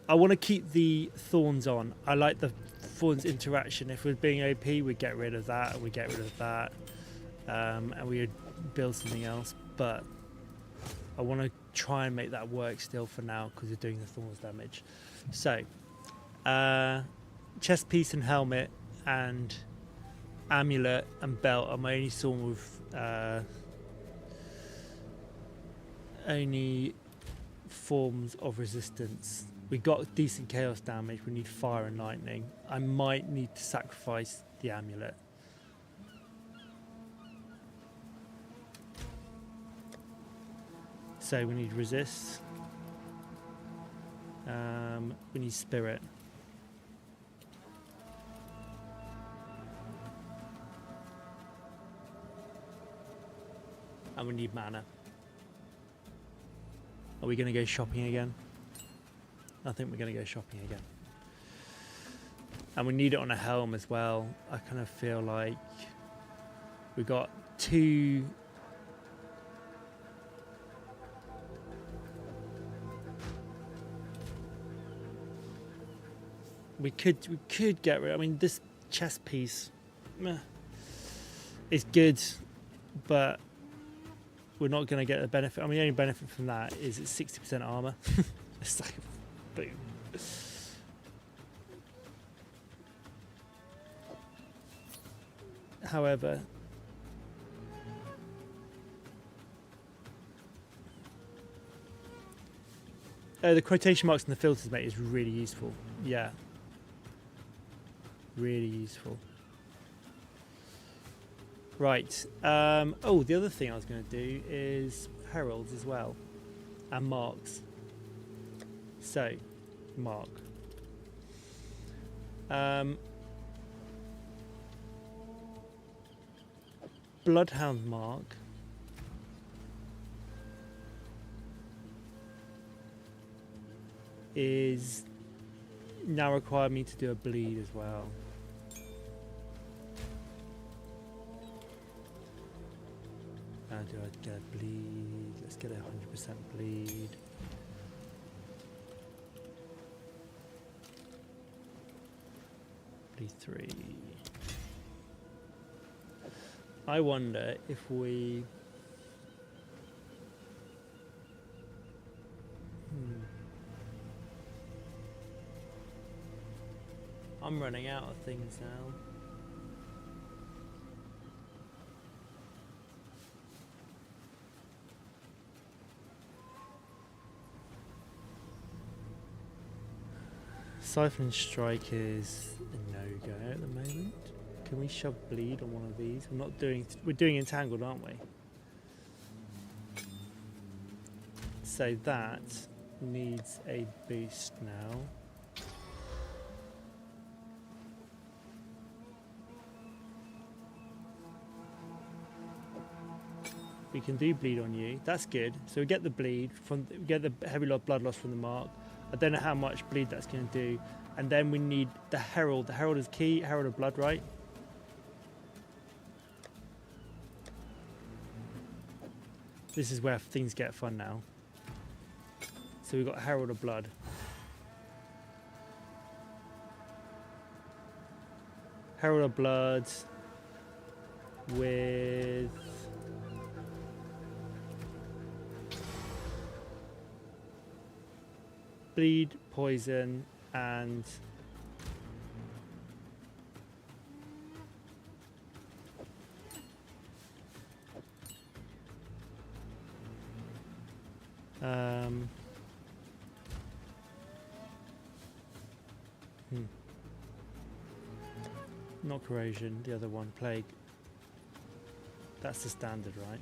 S1: I want to keep the thorns on. I like the thorns interaction. If we're being OP, we get rid of that. We get rid of that, and we would build something else. But I want to try and make that work still for now because we're doing the thorns damage. So chest piece and helmet and amulet and belt are my only sort of only forms of resistance. We got decent chaos damage. We need fire and lightning. I might need to sacrifice the amulet. So we need resist. We need spirit. And we need mana. Are we going to go shopping again? I think we're going to go shopping again. And we need it on a helm as well. I kind of feel like we got two... We could get rid. I mean, this chest piece is good, but we're not going to get the benefit. I mean, the only benefit from that is it's 60% armor. It's like, boom. However, the quotation marks and the filters, mate, is really useful. Yeah. Really useful. Right. Oh, the other thing I was going to do is heralds as well, and marks. So, mark. Bloodhound mark. Is now require me to do a bleed as well. How do I get a bleed? Let's get a 100% bleed. Bleed 3. I wonder if we... I'm running out of things now. Siphoning Strike is a no-go at the moment. Can we shove Bleed on one of these? We're not doing... We're doing Entangled, aren't we? So that needs a boost now. We can do Bleed on you. That's good. So we get the bleed from, we get the heavy blood loss from the mark. I don't know how much bleed that's going to do. And then we need the Herald. The Herald is key. Herald of Blood, right? This is where things get fun now. So we've got Herald of Blood. Herald of Blood with... Bleed, poison, and not corrosion, the other one, plague. That's the standard, right?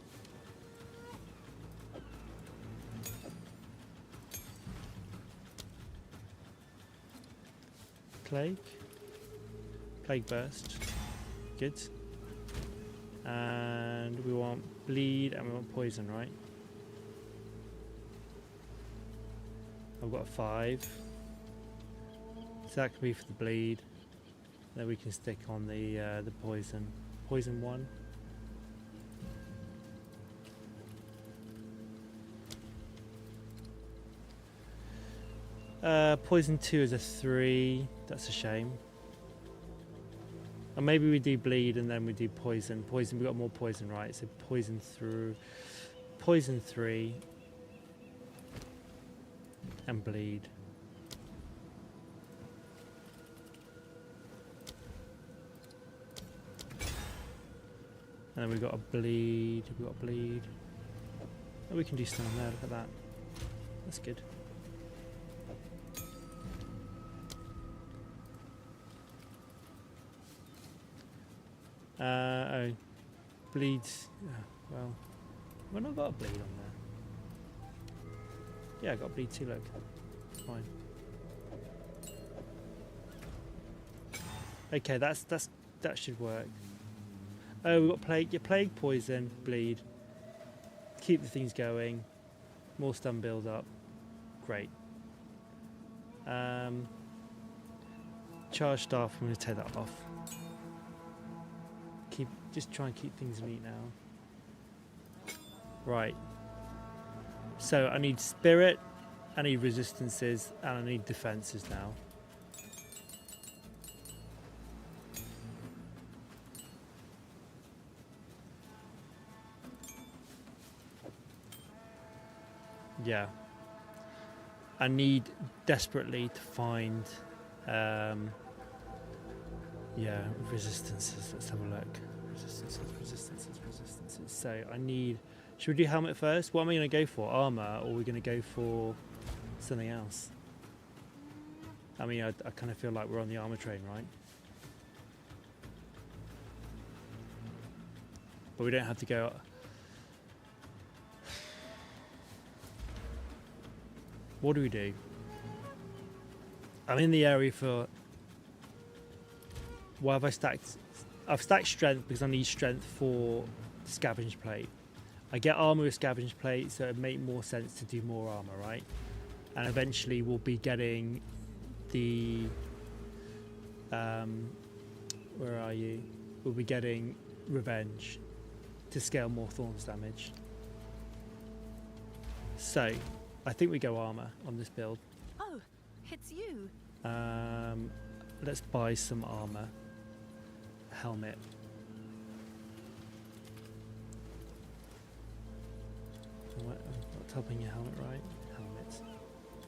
S1: Plague burst, good. And we want bleed and we want poison, right? I've got a 5, so that can be for the bleed. Then we can stick on the poison. Poison 1. Poison 2 is a 3. That's a shame. Or maybe we do bleed and then we do poison. Poison, we got more poison, right? So poison 3 and bleed. And then we've got a bleed. We've got bleed. Oh, we can do stun there. Look at that. That's good. Oh, bleeds. Well, we've not got a bleed on there. Yeah, I got a bleed too. Look, fine. Okay, that should work. Oh, we've got plague. Yeah, plague, poison, bleed. Keep the things going. More stun build up. Great. Charge staff. I'm going to take that off. Just try and keep things neat now. Right. So I need spirit, I need resistances, and I need defenses now. Yeah. I need desperately to find yeah, resistances. Let's have a look. Resistances. So I need... Should we do helmet first? What am I going to go for? Armor, or are we going to go for something else? I mean, I kind of feel like we're on the armor train, right? But we don't have to go... What do we do? I'm in the area for... What have I stacked? I've stacked strength because I need strength for scavenge plate. I get armor with scavenge plate, so it make more sense to do more armor, right? And eventually we'll be getting the where are you? We'll be getting revenge to scale more thorns damage. So I think we go armor on this build.
S2: Oh, it's you.
S1: Let's buy some armor. Helmet. Not topping your helmet, right?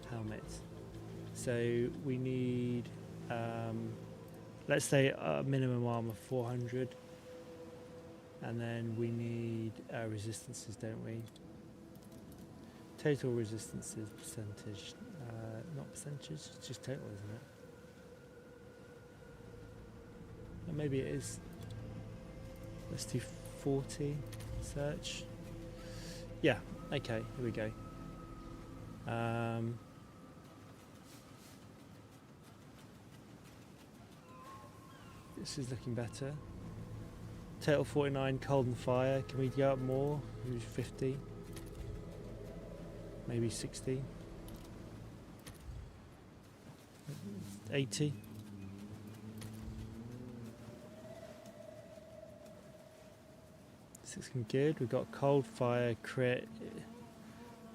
S1: Helmets. So we need, let's say minimum armor 400, and then we need resistances, don't we? Total resistances percentage, not percentage, it's just total, isn't it? Maybe it is. Let's do 40. Search. Yeah. Okay. Here we go. This is looking better. Total 49. Cold and fire. Can we go up more? Maybe 50. Maybe 60. 80. This is looking good. We've got cold fire, crit.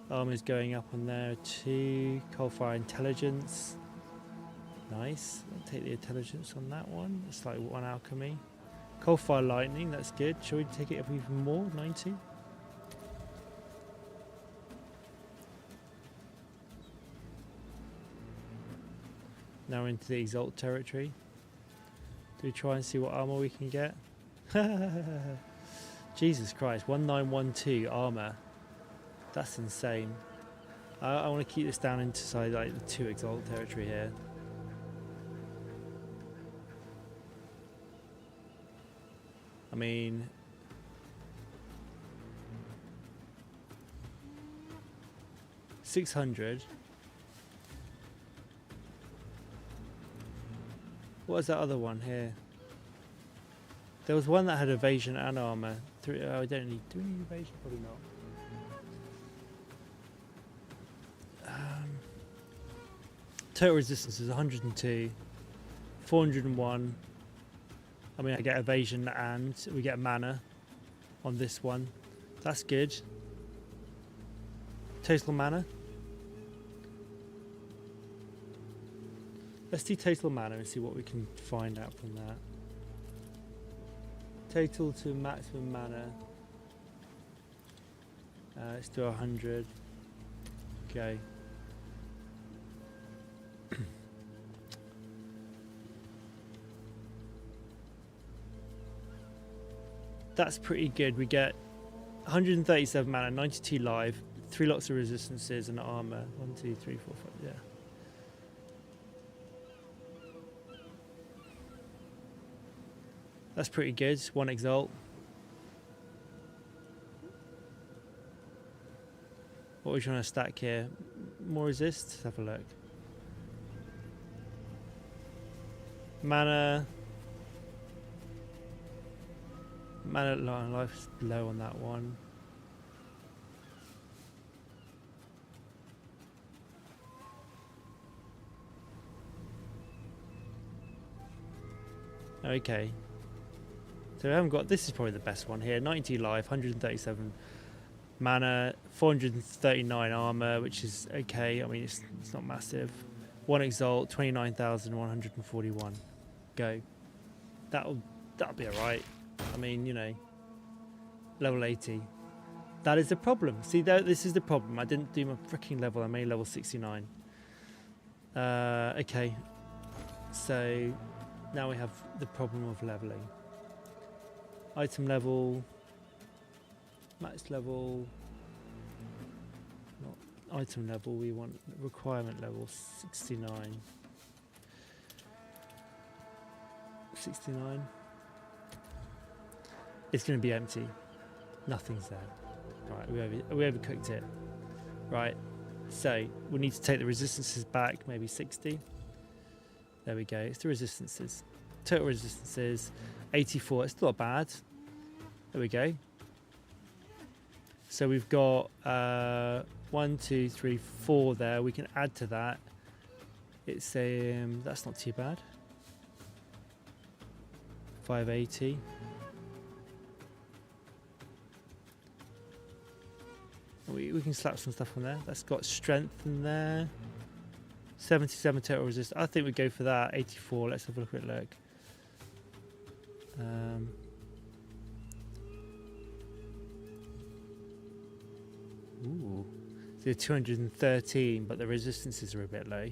S1: Armor's going up on there too. Cold fire intelligence. Nice. I'll take the intelligence on that one. It's like 1 alchemy. Cold fire lightning. That's good. Shall we take it up even more? 90. Now into the Exalt territory. Do we try and see what armor we can get? Jesus Christ, 1912 armor. That's insane. I want to keep this down inside like the 2 Exalt territory here. I mean, $600. What was that other one here? There was one that had evasion and armor. I don't need. Do we need evasion? Probably not. Total resistance is 102, 401. I mean, I get evasion and we get mana on this one. That's good. Total mana. Let's do total mana and see what we can find out from that. Total to maximum mana. Let's do 100. Okay. That's pretty good. We get 137 mana, 92 live, 3 lots of resistances and armor. 1, 2, 3, 4, 5. Yeah. That's pretty good. 1 Exalt. What are we trying to stack here? More resist? Let's have a look. Mana. Mana life's low on that one. Okay. So we haven't got, this is probably the best one here. 92 life, 137 mana, 439 armor, which is okay. I mean, it's not massive. 1 Exalt, 29,141. Go. That'll be alright. I mean, you know, level 80. That is the problem. See, this is the problem. I didn't do my freaking level. I made level 69. Okay. So now we have the problem of leveling. Item level, max level, not item level, we want requirement level 69. 69. It's going to be empty. Nothing's there. Right, we overcooked it. Right, so we need to take the resistances back, maybe 60. There we go, it's the resistances. Total resistances, 84, it's not bad. There we go. So we've got 1, 2, 3, 4 there. We can add to that. It's that's not too bad. 580. We can slap some stuff on there. That's got strength in there. 77 total resist. I think we go for that. 84. Let's have a quick look. Ooh. So 213, but the resistances are a bit low.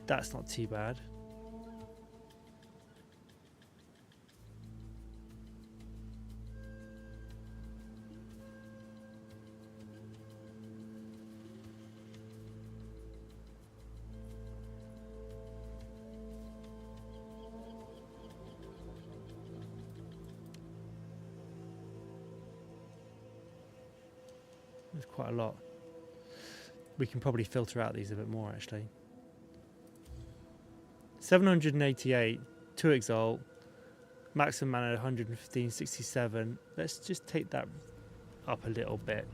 S1: That's not too bad. There's quite a lot. We can probably filter out these a bit more actually. 788, 2 Exile, maximum mana 115, 67. Let's just take that up a little bit.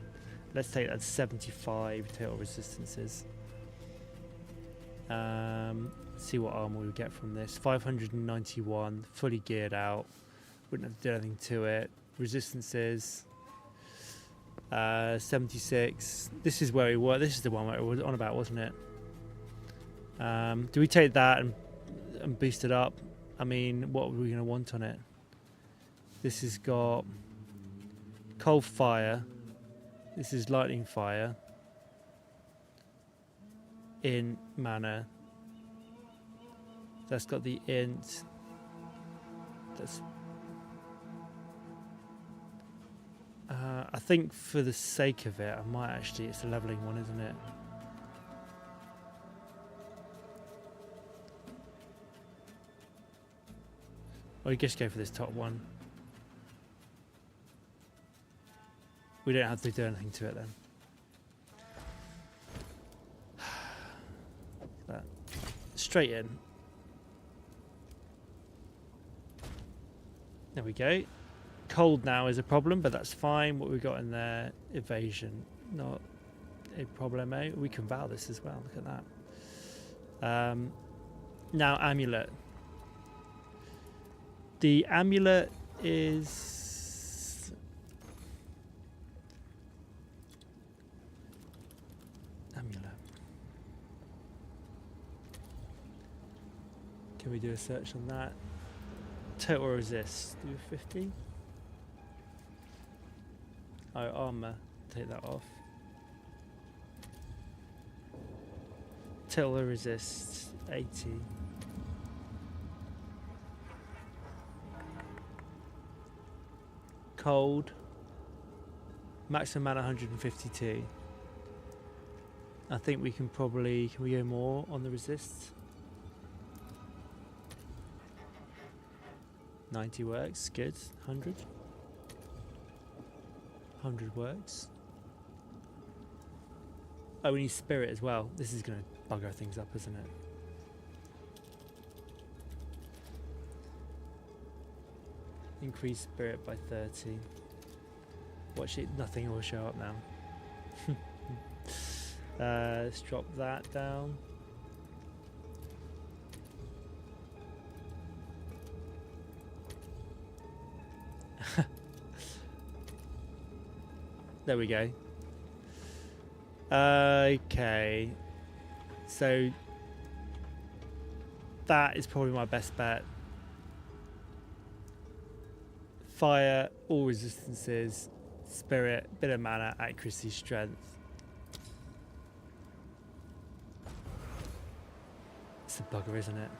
S1: Let's take that to 75 total resistances. See what armor we get from this. 591, fully geared out. Wouldn't have to do anything to it. Resistances 76. This is where we were. This is the one where it was on about, wasn't it? Do we take that and boost it up? I mean, what are we going to want on it? This has got cold fire. This is lightning fire. In mana. That's got the int. That's. I think for the sake of it, I might actually. It's a leveling one, isn't it? Or you just go for this top one. We don't have to do anything to it then. That. Straight in. There we go. Cold now is a problem, but that's fine. What we got in there, evasion, not a problem. We can vow this as well. Look at that. Now amulet. The amulet is amulet. Can we do a search on that? Total resist. Do 50. Oh, armor. Take that off. Total resist 80. Cold. Maximum mana 152. I think we can probably. Can we go more on the resist? 90 works. Good. 100. 100 works. Oh, we need spirit as well. This is going to bugger things up, isn't it? Increase spirit by 30. Watch it, nothing will show up now. Let's drop that down. There we go. Okay. So that is probably my best bet. Fire, all resistances, spirit, bit of mana, accuracy, strength. It's a bugger, isn't it?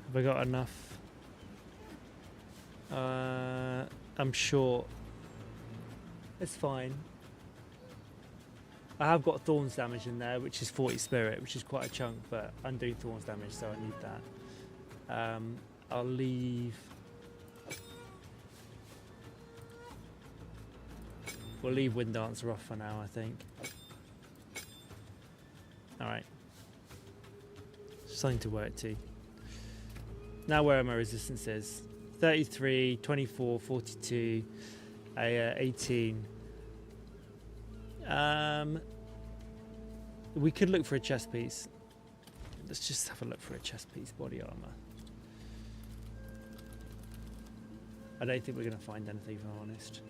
S1: Have I got enough? I'm short. It's fine. I have got thorns damage in there, which is 40 spirit, which is quite a chunk, but I'm doing thorns damage, so I need that. I'll leave. We'll leave Wind Dancer off for now, I think. Alright. Something to work to. Now where are my resistances? 33, 24, 42, 18. We could look for a chest piece. Let's just have a look for a chest piece, body armor. I don't think we're going to find anything, if I'm honest.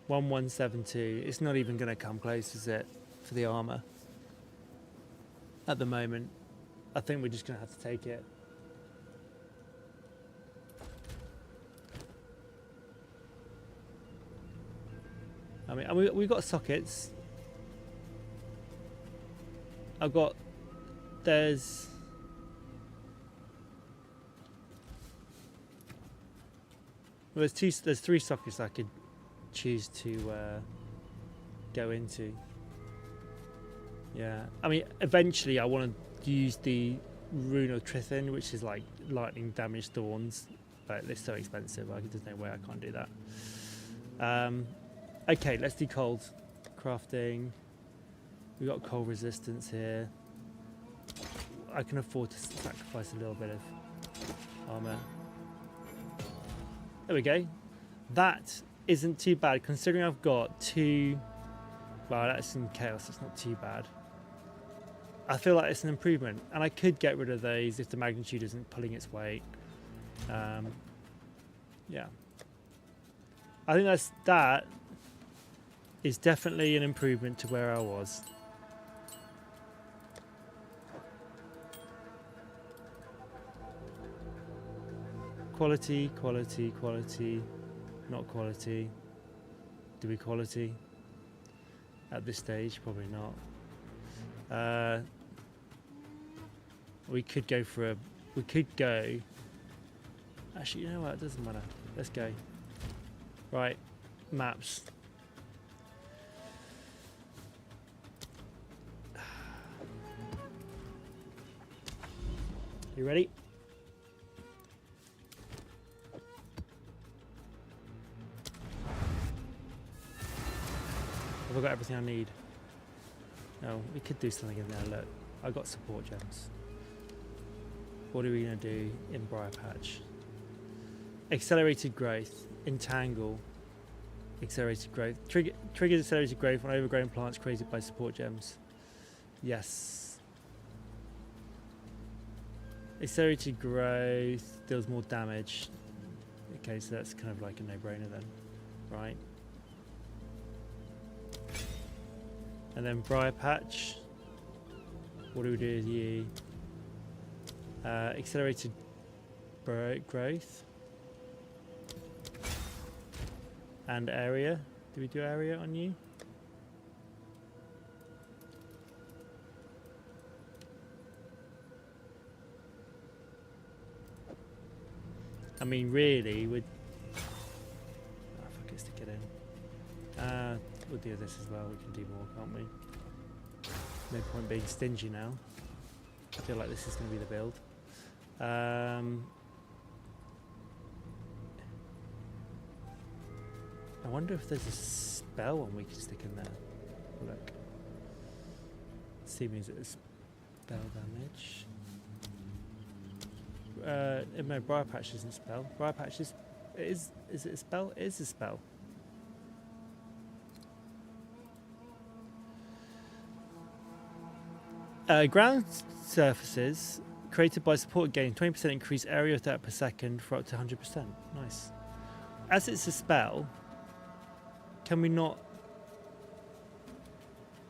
S1: $1172. It's not even going to come close, is it, for the armor? At the moment, I think we're just going to have to take it. I mean, we've got sockets. I've got, there's three sockets I could choose to go into. Yeah, I mean, eventually I want to use the Rune of Trithin, which is like lightning damage thorns, but it's so expensive. There's no way I can't do that. Okay, let's do cold crafting. We've got cold resistance here. I can afford to sacrifice a little bit of armor. There we go. That isn't too bad considering I've got two. Well, that's in chaos. It's not too bad. I feel like it's an improvement, and I could get rid of those if the magnitude isn't pulling its weight. Yeah, I think that is definitely an improvement to where I was. Quality, quality, quality, not quality. Do we quality? At this stage, probably not. We could go for a. We could go. Actually, you know what? It doesn't matter. Let's go. Right, maps. You ready? Have I got everything I need? No, we could do something in there. Look, I got support gems. What are we going to do in Briar Patch? Accelerated growth, entangle, accelerated growth. Triggers accelerated growth on overgrown plants created by support gems. Yes. Accelerated growth deals more damage. Okay, so that's kind of like a no-brainer then, right? And then Briar Patch. What do we do with you? Accelerated growth. And area. Do we do area on you? I mean, really, we'd. Oh, fuck it, stick it in. We'll do this as well. We can do more, can't we? No point being stingy now. I feel like this is going to be the build. I wonder if there's a spell one we can stick in there. Look. Assuming it's spell damage. No, Briar Patch isn't spell. Briar Patch is it a spell? It is a spell. Ground surfaces created by support gain 20% increase area of that per second for up to 100%. Nice. As it's a spell, can we not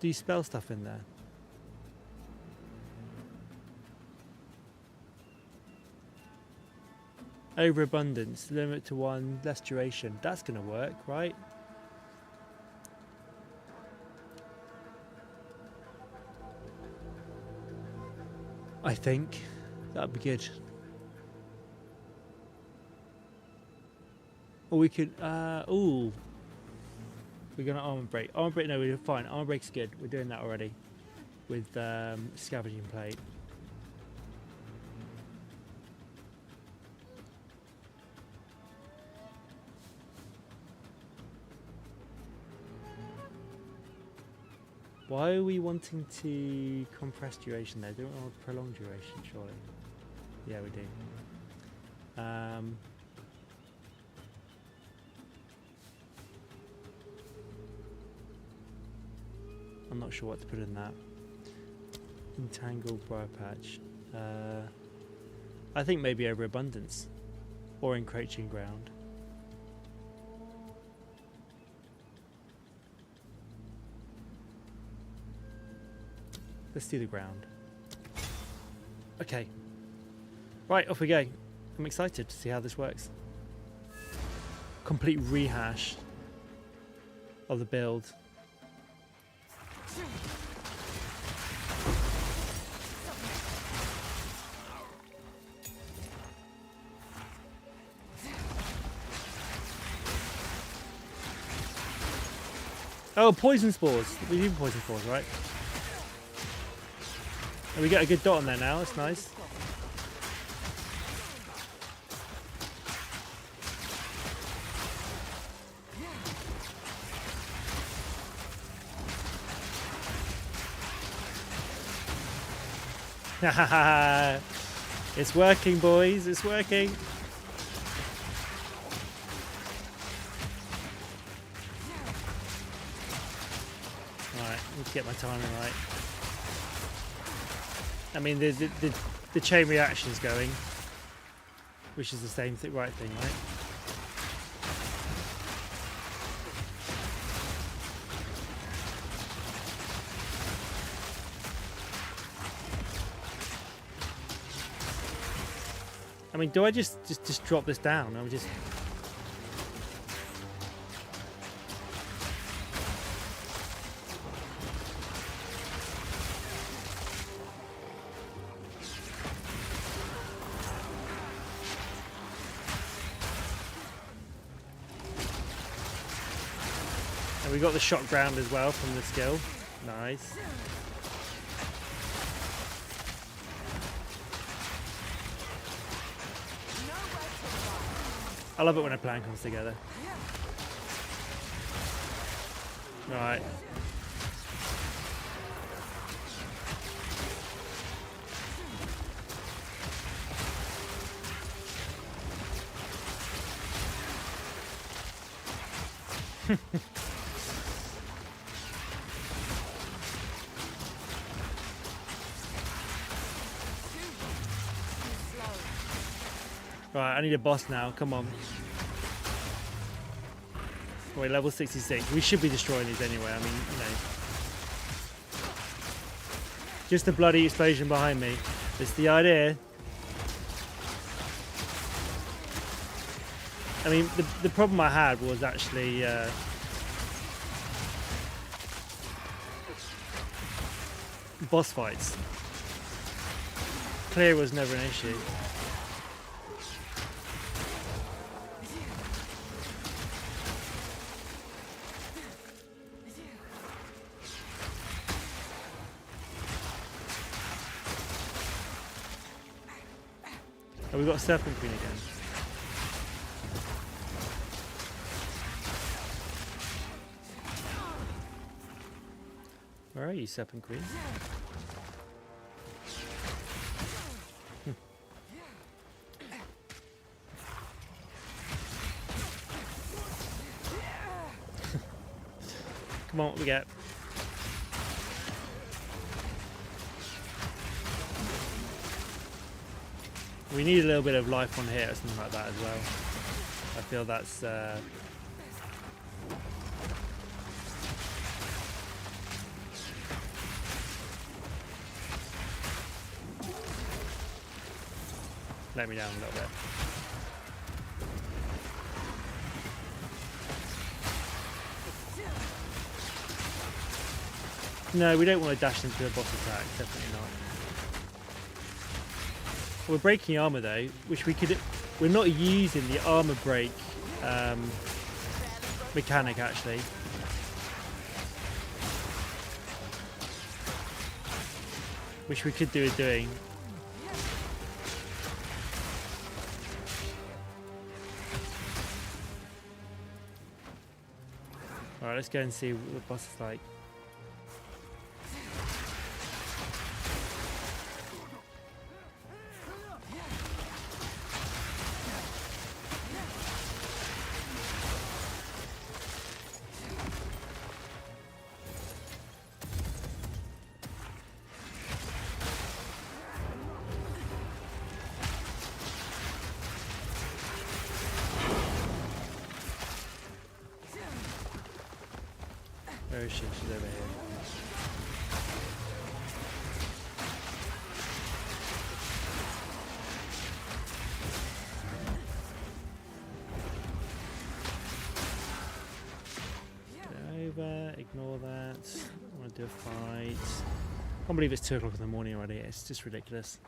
S1: do spell stuff in there? Overabundance, limit to 1, less duration. That's going to work, right? I think that'd be good. Or we could, ooh. We're gonna armor break. Armor break, no, we're fine. Armor break's good. We're doing that already with scavenging plate. Why are we wanting to compress duration there? Don't we want to prolong duration, surely? Yeah, we do. I'm not sure what to put in that. Entangled Briar Patch. I think maybe Overabundance. Or Encroaching Ground. Let's do the ground. Okay. Right, off we go. I'm excited to see how this works. Complete rehash of the build. Oh, poison spores. We do poison spores, right? And we get a good dot on there now. That's nice. It's working, boys. It's working. Alright, let's get my timing right. I mean, the chain reaction's going, which is the same thing, right thing, right? I mean, do I just drop this down? I'm just. And we got the shot ground as well from the skill. Nice. I love it when a plan comes together. Right. Right, I need a boss now. Come on. Wait, level 66. We should be destroying these anyway. I mean, you know. Just a bloody explosion behind me. It's the idea. I mean, the problem I had was actually boss fights. Clear was never an issue. Oh, we've got a Serpent Queen again. Where are you, Serpent Queen? Come on, what we get? We need a little bit of life on hit or something like that as well. I feel that's let me down a little bit. No, we don't want to dash into a boss attack, definitely not. We're breaking armor though, which we could. We're not using the armor break mechanic actually. Which we could do with doing. Alright, let's go and see what the boss is like. Where is she? She's over here. Get over, ignore that. I want to do a fight. I can't believe it's 2 o'clock in the morning already. It's just ridiculous.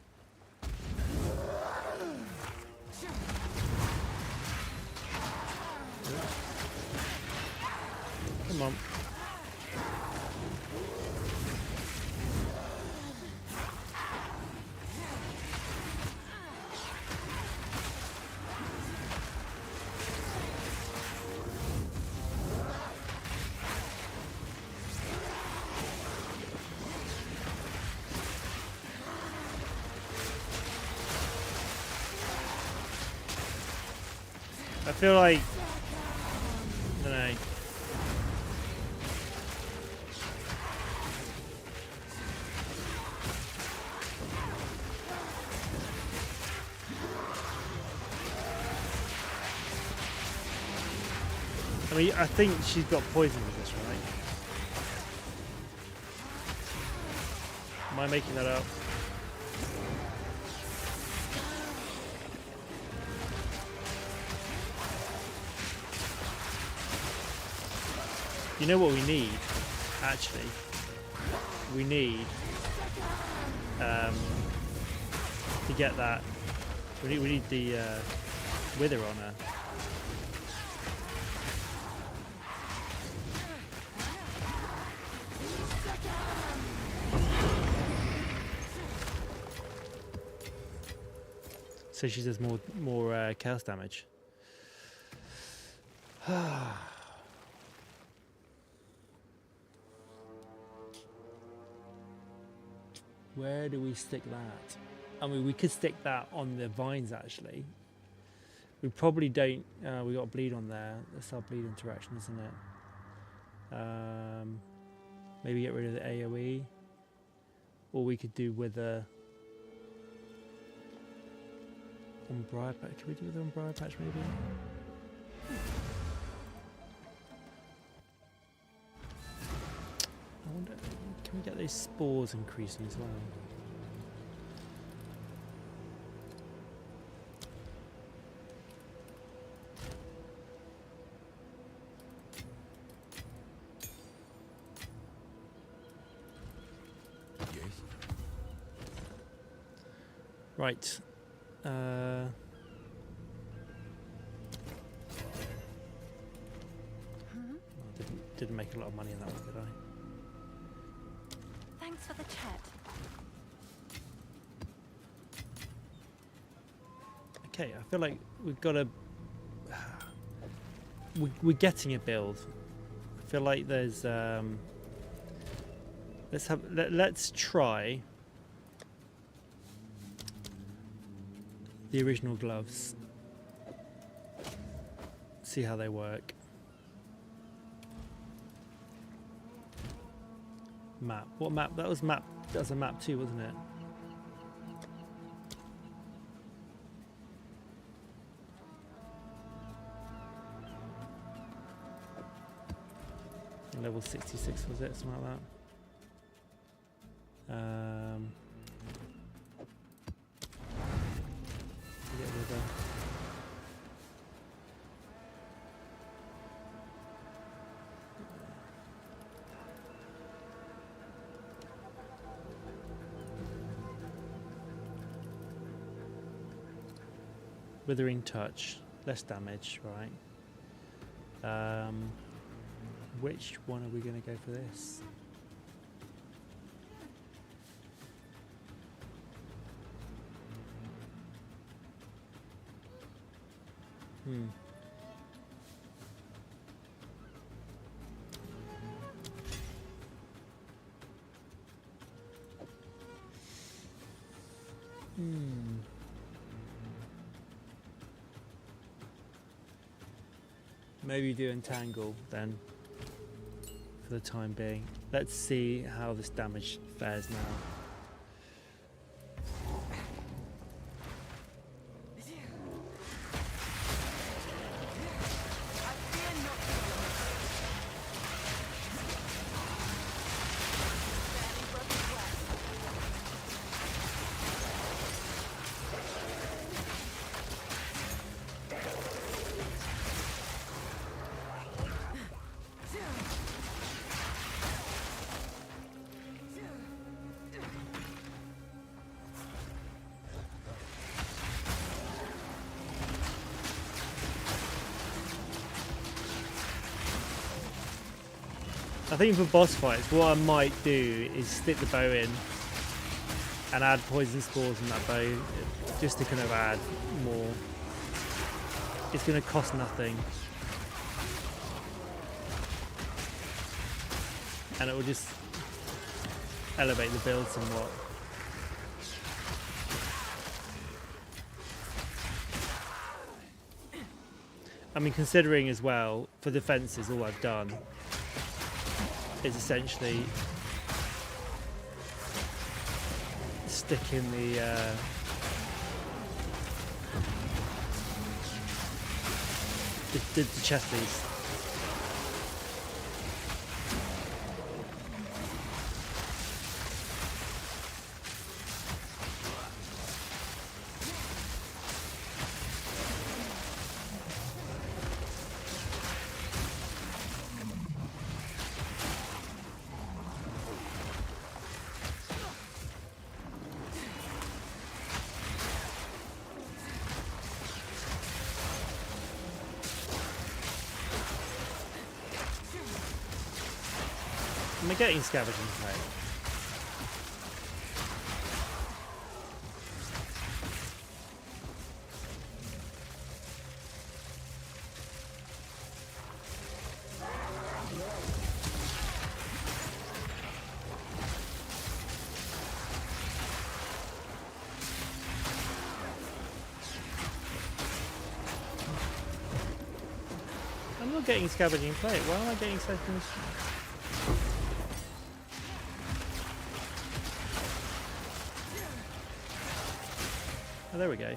S1: Come on. I feel like, I don't know. I mean, I think she's got poison with this, right? Am I making that up? You know what we need, actually? We need to get that. We need the wither on her. So she does more chaos damage. Where do we stick that? I mean, we could stick that on the vines, actually. We probably don't. We got a bleed on there. That's our bleed interaction, isn't it? Maybe get rid of the AoE. Or we could do with a on Briar Patch. Can we do with on Briar Patch, maybe? I wonder, can we get those spores increasing as well?
S5: Yes.
S1: Right. Didn't make a lot of money in that one, did I?
S2: Thanks for the chat.
S1: Okay, I feel like we've got to. We're getting a build. I feel like there's. Let's try the original gloves. See how they work. Map. What map? That was map. That was a map 2, wasn't it? Level 66 was it? Something like that. Get rid of that. Withering touch, less damage, right? Which one are we going to go for this? Maybe do entangle then for the time being. Let's see how this damage fares now. I think for boss fights, what I might do is stick the bow in and add poison spores in that bow, just to kind of add more. It's going to cost nothing, and it will just elevate the build somewhat. I mean, considering as well, for the fences, all I've done is essentially stick in the chest piece. Am I getting scavenging plate? I'm not getting scavenging plate. Why am I getting scavenging? Oh, there we go.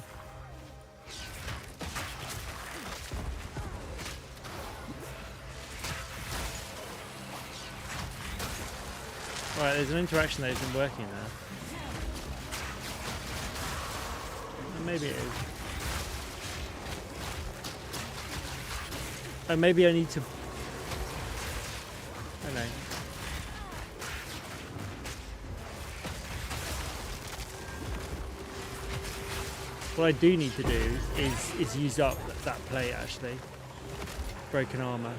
S1: Right, there's an interaction that isn't working there. And maybe it is. Oh, maybe I need to... I don't know. What I do need to do is use up that plate actually. Broken armor.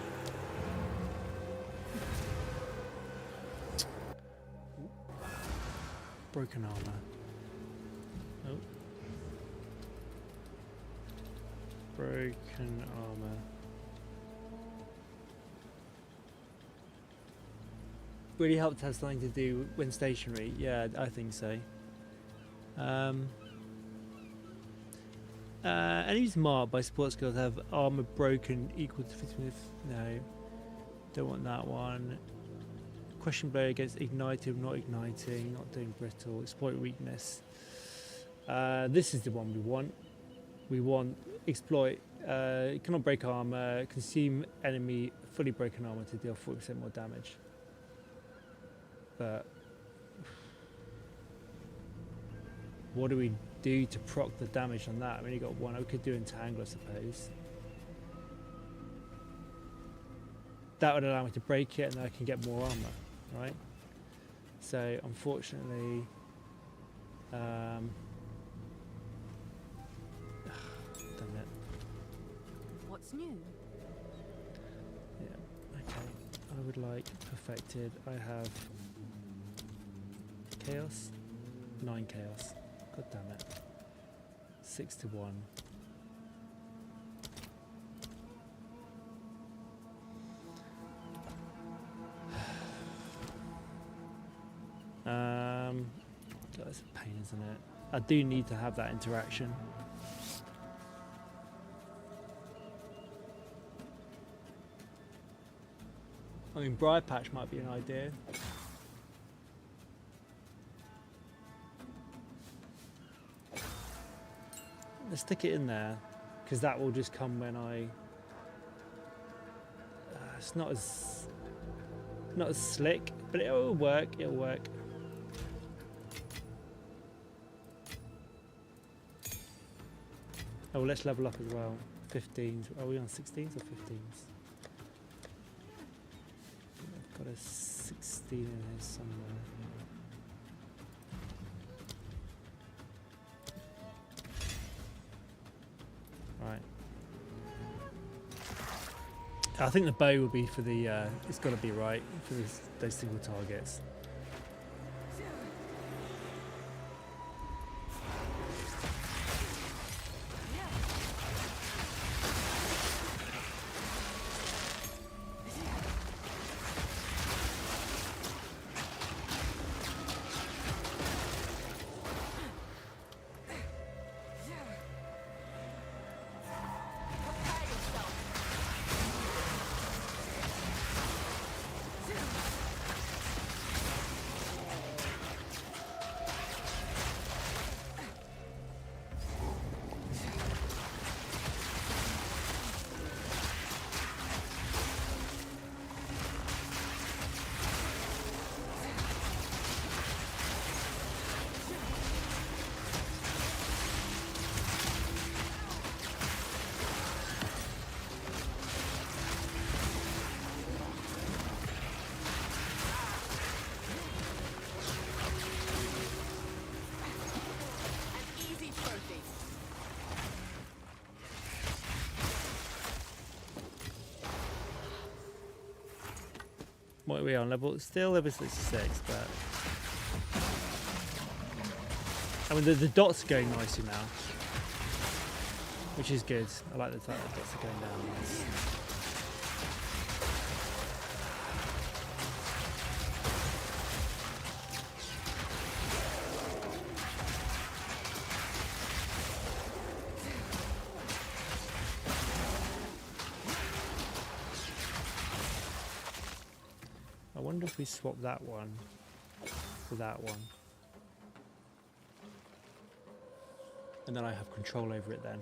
S1: Broken armor. Oh. Broken armor. Really helped to have something to do when stationary. Yeah, I think so. Enemies marked by support skills have armor broken equal to 50. No, don't want that one. Question blow against ignited, not igniting, not doing brittle. Exploit weakness. This is the one we want. We want exploit. Cannot break armor. Consume enemy fully broken armor to deal 40% more damage. But what do we do to proc the damage on that? I've only got one. I could do entangle, I suppose. That would allow me to break it and then I can get more armor, right? So unfortunately, damn it.
S7: What's new?
S1: Yeah, okay. I would like perfected. I have chaos, 9 chaos. God damn it. 6 to 1. That's a pain, isn't it? I do need to have that interaction. I mean, Briar Patch might be an idea. Let's stick it in there, because that will just come when I... it's not as slick, but it will work. It'll work. Oh, let's level up as well. 15s. Are we on 16s or 15s? I've got a 16 in here somewhere. Right. I think the bow will be for the, it's got to be right for those single targets. What are we on? Still level 66, but I mean the dots are going nicely now, which is good. I like the fact that the dots are going down. Nice. I wonder if we swap that one for that one. And then I have control over it then.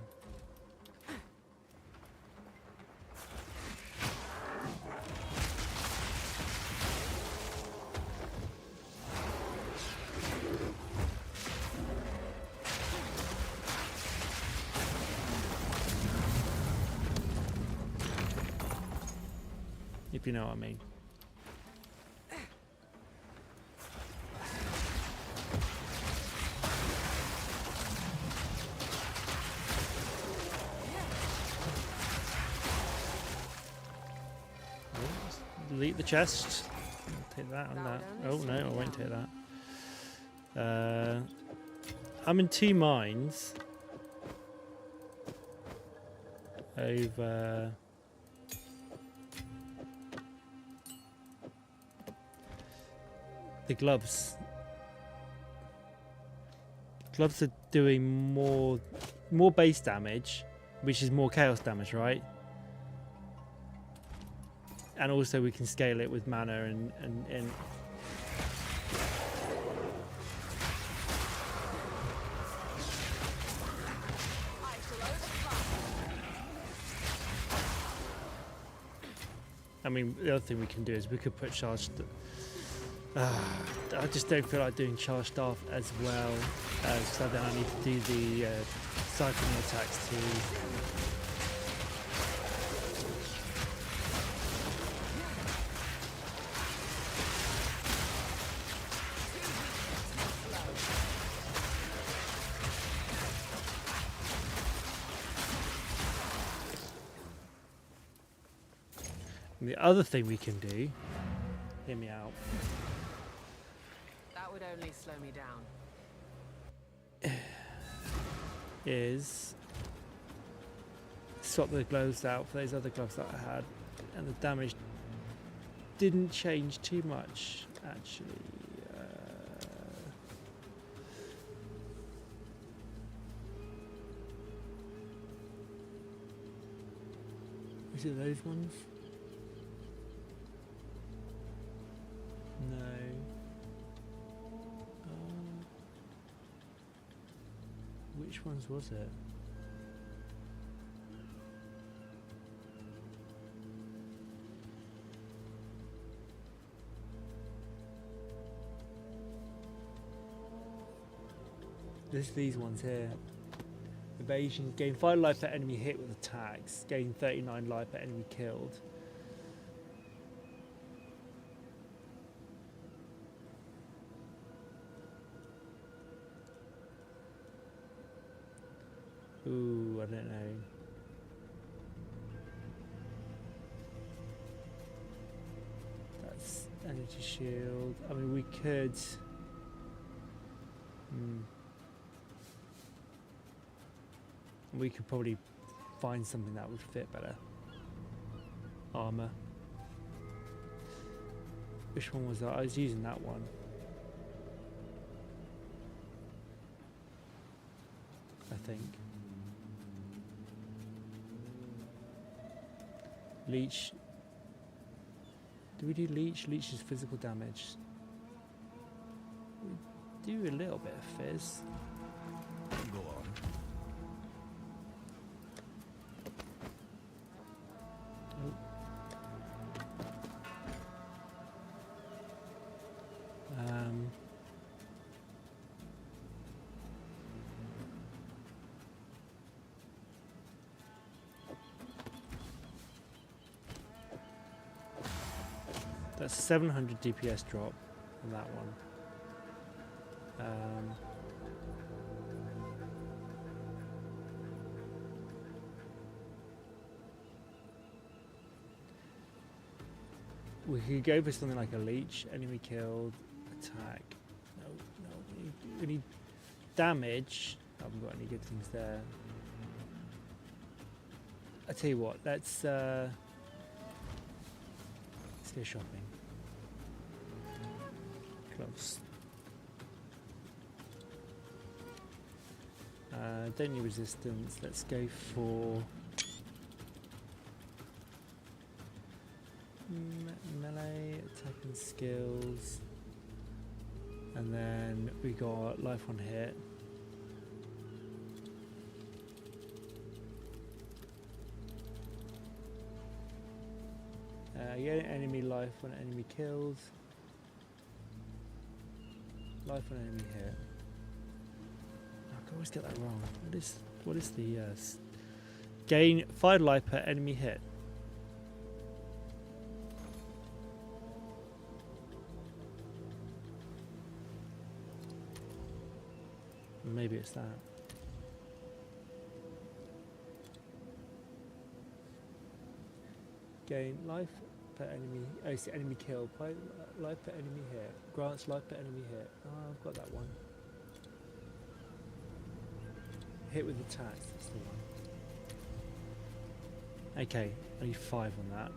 S1: If you know what I mean. Delete the chest. I'll take that and that. Oh no, I won't take that. I'm in two minds over the gloves. Gloves are doing more base damage, which is more chaos damage, right? And also we can scale it with mana and I mean, the other thing we can do is we could put charge. I just don't feel like doing charge staff as well, so then I need to do the cycling attacks too. And the other thing we can do, hear me out,
S6: That would only slow me down.
S1: is swap the gloves out for those other gloves that I had, and the damage didn't change too much actually. Is it those ones? No. Which ones was it? There's these ones here. Evasion, gain 5 life per enemy hit with attacks, gain 39 life per enemy killed. Ooh, I don't know. That's energy shield. I mean, we could. We could probably find something that would fit better. Armor. Which one was that? I was using that one. I think. Leech. Do we do leech? Leech is physical damage. We do a little bit of fizz.
S5: Go on. That's 700 DPS drop on that one.
S1: We could go for something like a leech, enemy killed, attack. No, we need damage. I haven't got any good things there. I tell you what, let's go shopping. Gloves. Don't need resistance. Let's go for melee attacking skills, and then we got life on hit. Yeah, enemy life when enemy kills. Life when enemy hit. I always get that wrong. What is the gain 5 life per enemy hit? Maybe it's that. Gain life per enemy. Oh, it's the enemy kill. Life per enemy hit. Grants life per enemy hit. Oh, I've got that one. Hit with attacks. That's the one. Okay, only 5 on that.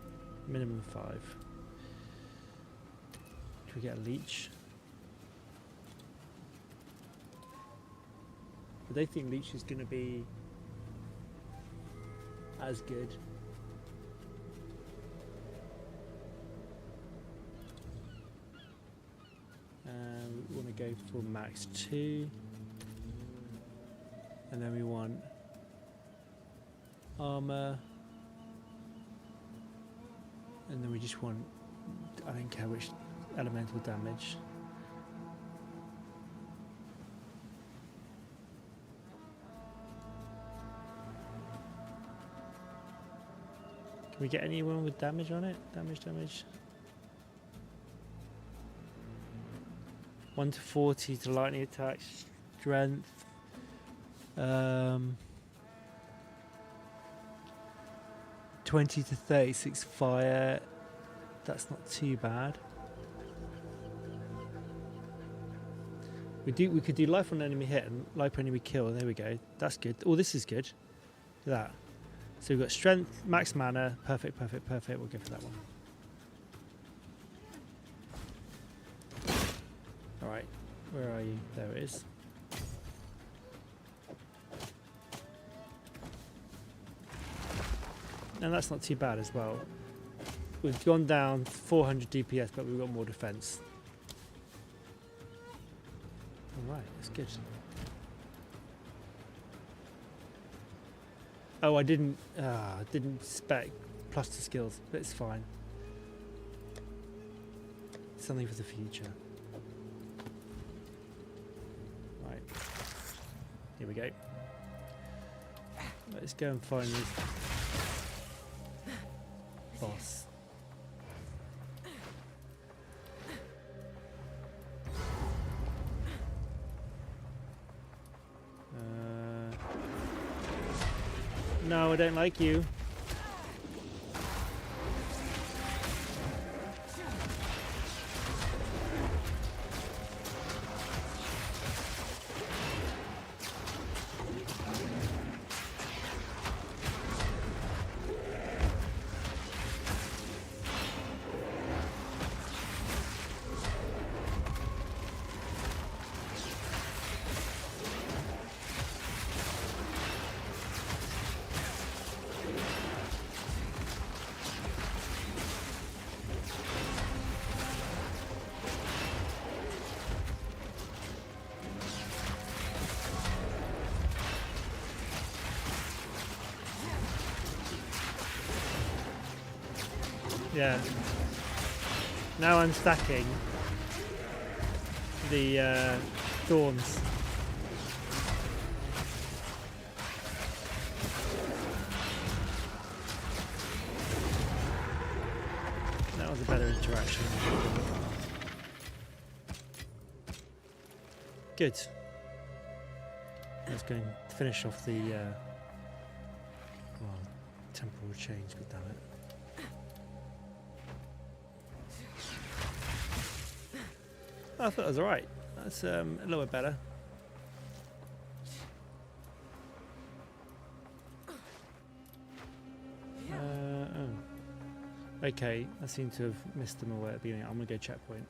S1: Minimum 5. Can we get a leech? I don't think leech is going to be as good. We want to go for max 2, and then we want armor, and then we just want, I don't care which elemental damage. Can we get anyone with damage on it? Damage. 1 to 40 to lightning attack, strength. 20 to 36 fire. That's not too bad. We could do life on enemy hit and life on enemy kill. There we go. That's good. Oh, this is good. Look at that. So we've got strength, max mana. Perfect. We'll go for that one. Alright, where are you? There it is. And that's not too bad as well. We've gone down 400 DPS, but we've got more defense. Alright, that's good. Oh, I didn't spec plus to skills, but it's fine. Something for the future. Right. Here we go. Let's go and find this boss. No, I don't like you. Yeah. Now I'm stacking the thorns. That was a better interaction. Good. Let's go and finish off the temporal change, god damn it. I thought it was alright. That's a little bit better. Okay, I seem to have missed them away at the beginning. I'm gonna go checkpoint.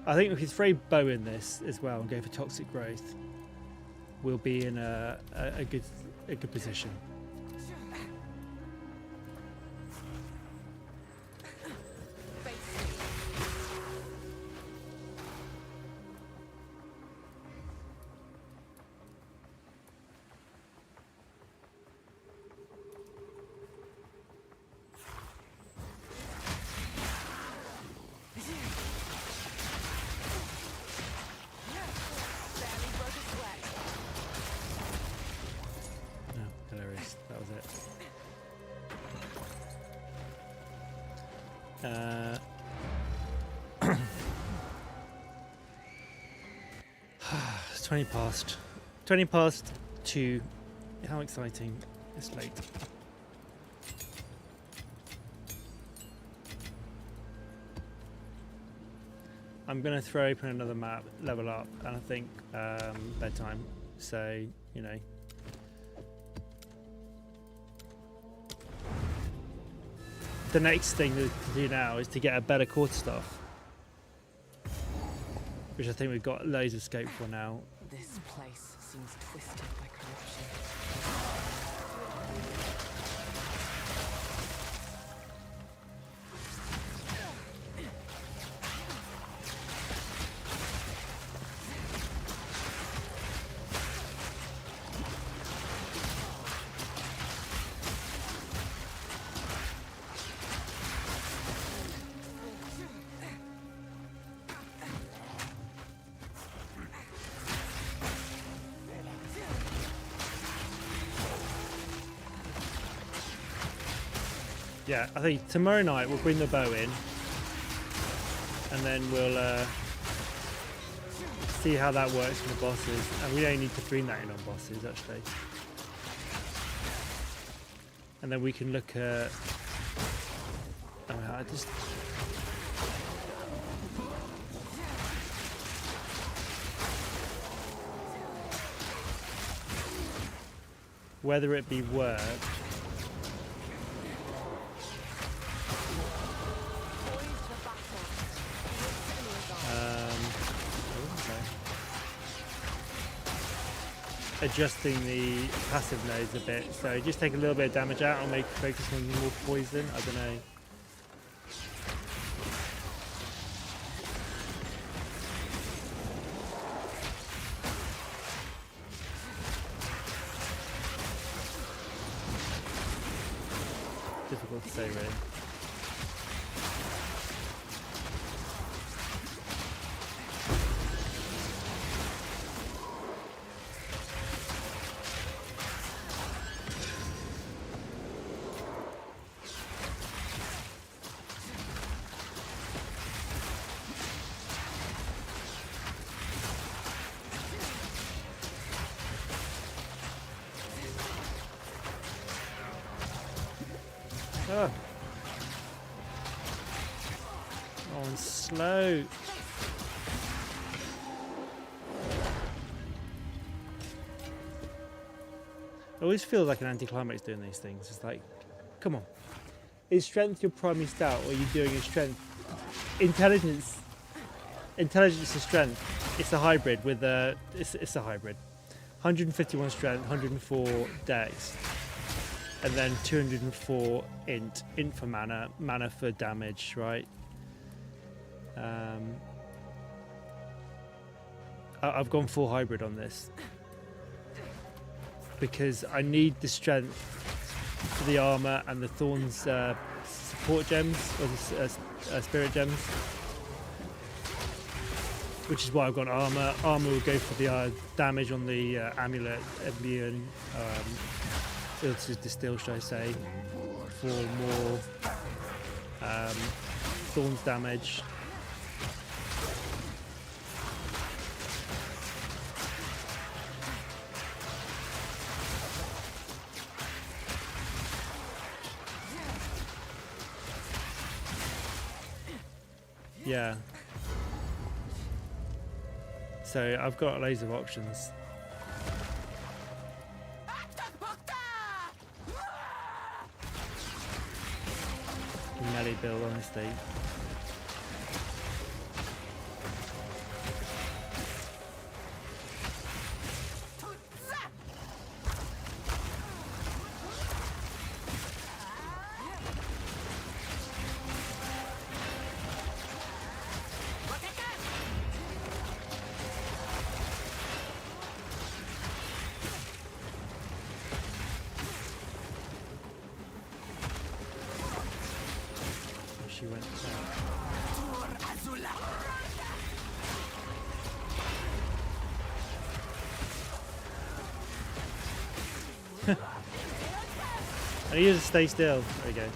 S1: I think if we throw bow in this as well and go for toxic growth, we'll be in a good position. That was it. It's 20 past. 20 past 2. How exciting. It's late. I'm going to throw open another map, level up, and I think bedtime. So, you know. The next thing to do now is to get a better quarterstaff, which I think we've got loads of scope for now.
S6: This place seems twisted by corruption.
S1: Yeah, I think tomorrow night we'll bring the bow in, and then we'll see how that works for the bosses. And we don't need to bring that in on bosses actually. And then we can look at. I just. Whether it be worth. Adjusting the passive nodes a bit, so just take a little bit of damage out and make focus on more poison. I don't know. Difficult to say, really. Oh. Oh, and slow. I always feel like an anticlimax doing these things. It's like, come on. Is strength your primary stat, or are you doing a strength? Intelligence is strength. It's a hybrid with a. It's a hybrid. 151 strength, 104 dex. And then 204 int for mana for damage, right? I've gone full hybrid on this because I need the strength for the armor and the thorns support gems or the spirit gems, which is why I've got armor. Armor will go for the damage on the amulet, Eblion. To distill, should I say, for more thorns damage. Yeah. So I've got loads of options. Melee build, honestly. She went I need to stay still. There we go.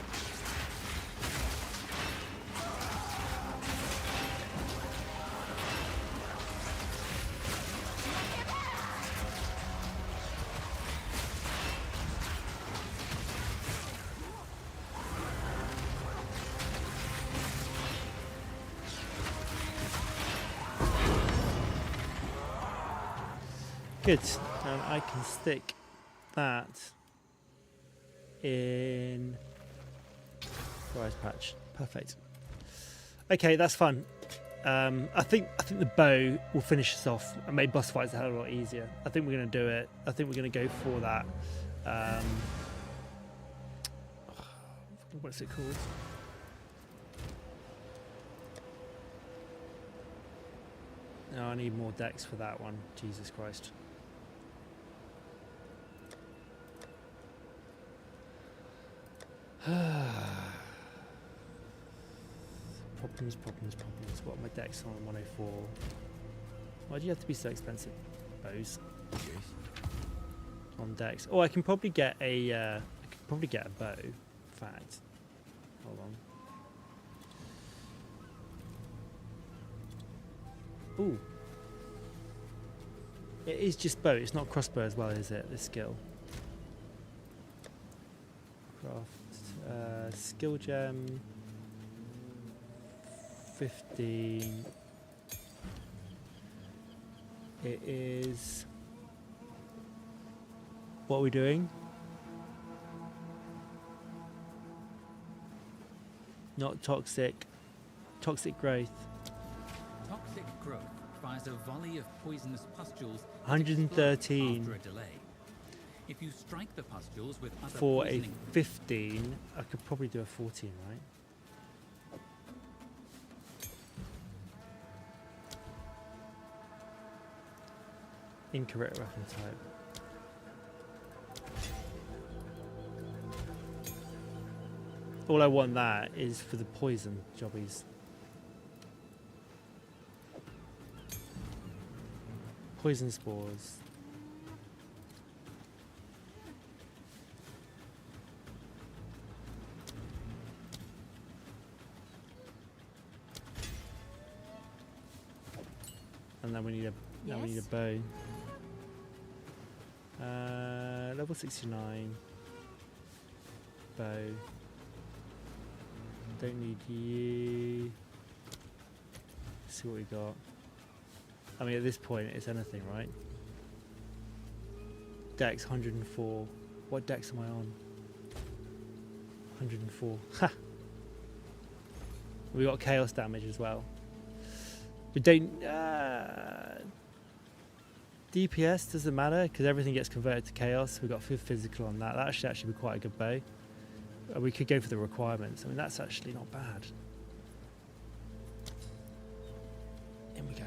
S1: Good, and I can stick that in Rise Patch. Perfect. Okay, that's fun. I think the bow will finish us off and make boss fights a hell of a lot easier. I think we're going to do it. I think we're going to go for that. What's it called? No, I need more decks for that one. Jesus Christ. Problems. What are my decks on 104? Why do you have to be so expensive? Bows.
S5: Yes.
S1: On decks. Oh, I can probably get a. I could probably get a bow. In fact, hold on. Ooh. It is just bow. It's not crossbow as well, is it? This skill. Craft. Skill gem. 15. It is. What are we doing? Not toxic. Toxic growth.
S4: Toxic growth fires a volley of poisonous pustules that
S1: 113.
S4: explode after a delay. If you strike the pustules with other
S1: For a
S4: poisoning
S1: 15, I could probably do a 14, right? Incorrect weapon type. All I want that is for the poison jobbies. Poison spores. And then we need a we need a bow. Level 69. Bow. Don't need you. Let's see what we got. I mean, at this point, it's anything, right? Dex 104. What dex am I on? 104. Ha! We got chaos damage as well. We don't. DPS doesn't matter because everything gets converted to chaos. We got physical on that. That should actually be quite a good bow. We could go for the requirements. I mean, that's actually not bad. In we go.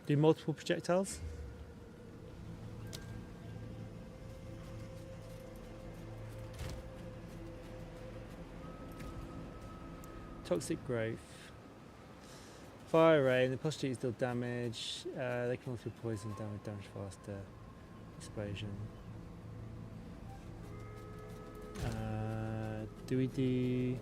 S1: Do multiple projectiles? Toxic growth. Fire rain, the prostitutes deal damage. They can also poison damage faster. Explosion. Do we do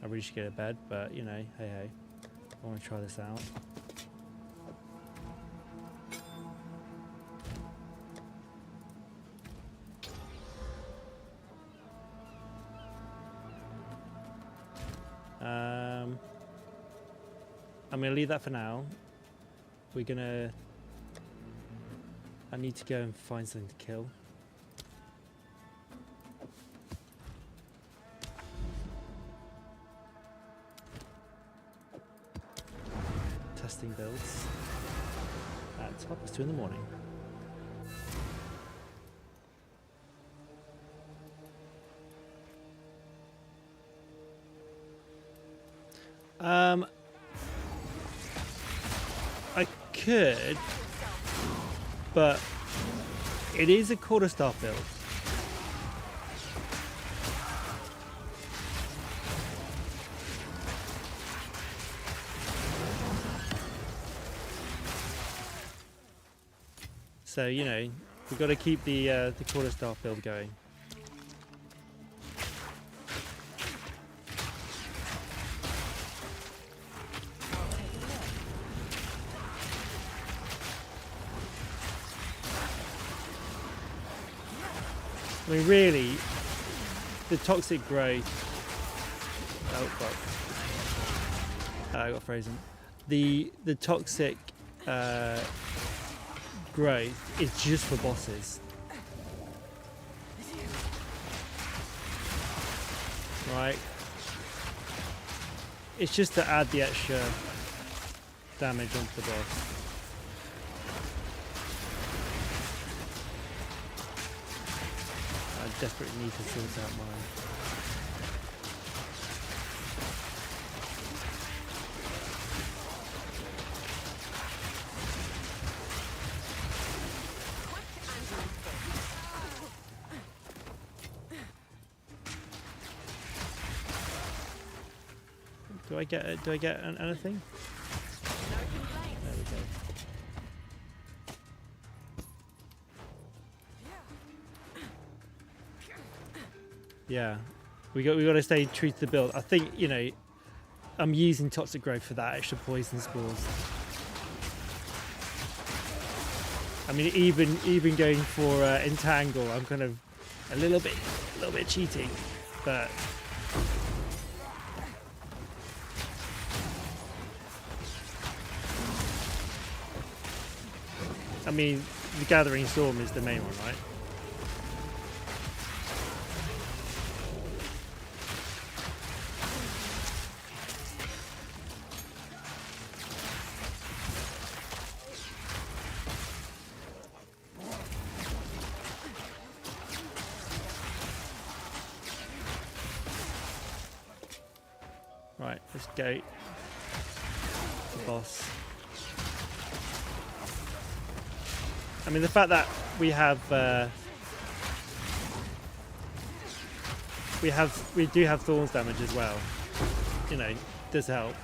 S1: I really should go to bed, but you know, hey hey, I want to try this out. I'm gonna leave that for now. We're gonna. I need to go and find something to kill. Testing builds at 2:30 in the morning. I could, but it is a quarterstaff build. So you know, we've got to keep the quarterstaff build going. I mean, really, the toxic growth. Oh fuck! I got frozen. The toxic growth is just for bosses, right? It's just to add the extra damage onto the boss. I desperately need to sort out mine. Do I get it? Do I get anything? There we go. Yeah, we got to stay true to the build. I think, you know, I'm using toxic growth for that extra poison spores. I mean, even going for entangle, I'm kind of a little bit cheating, but I mean, the Gathering Storm is the main one, right? Right, let's go. The boss. I mean, the fact that we do have Thorns damage as well, you know, does help.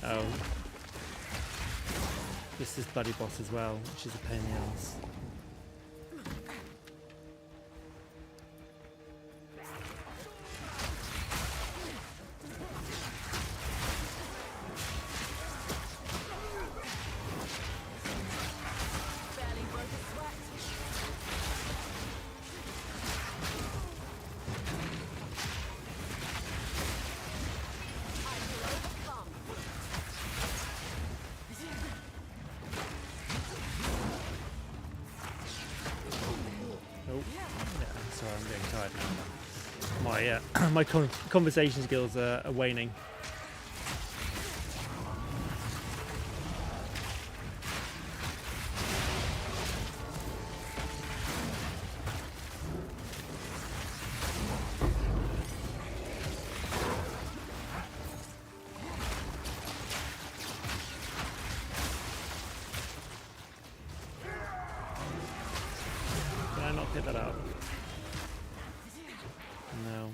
S1: Oh, this is bloody boss as well, which is a pain in the ass. My conversation skills are waning. Can I not pick that up? No.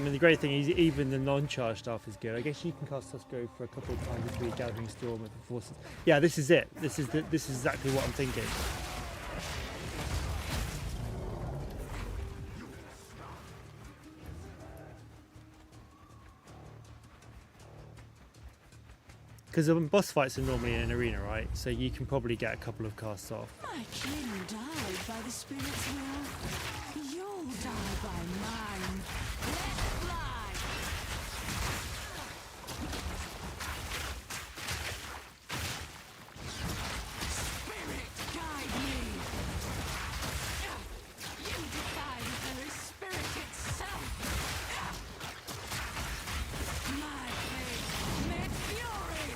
S1: mean, the great thing is even the non-charged stuff is good. I guess you can cast Sussgrove for a couple of times if you're Gathering Storm with the forces. Yeah, this is it. This is exactly what I'm thinking. Because boss fights are normally in an arena, right? So you can probably get a couple of casts off.
S2: My king died by the spirit's will. You'll die by mine. Let's fly! Spirit, guide me! You defy the very spirit itself! My fate, mid fury!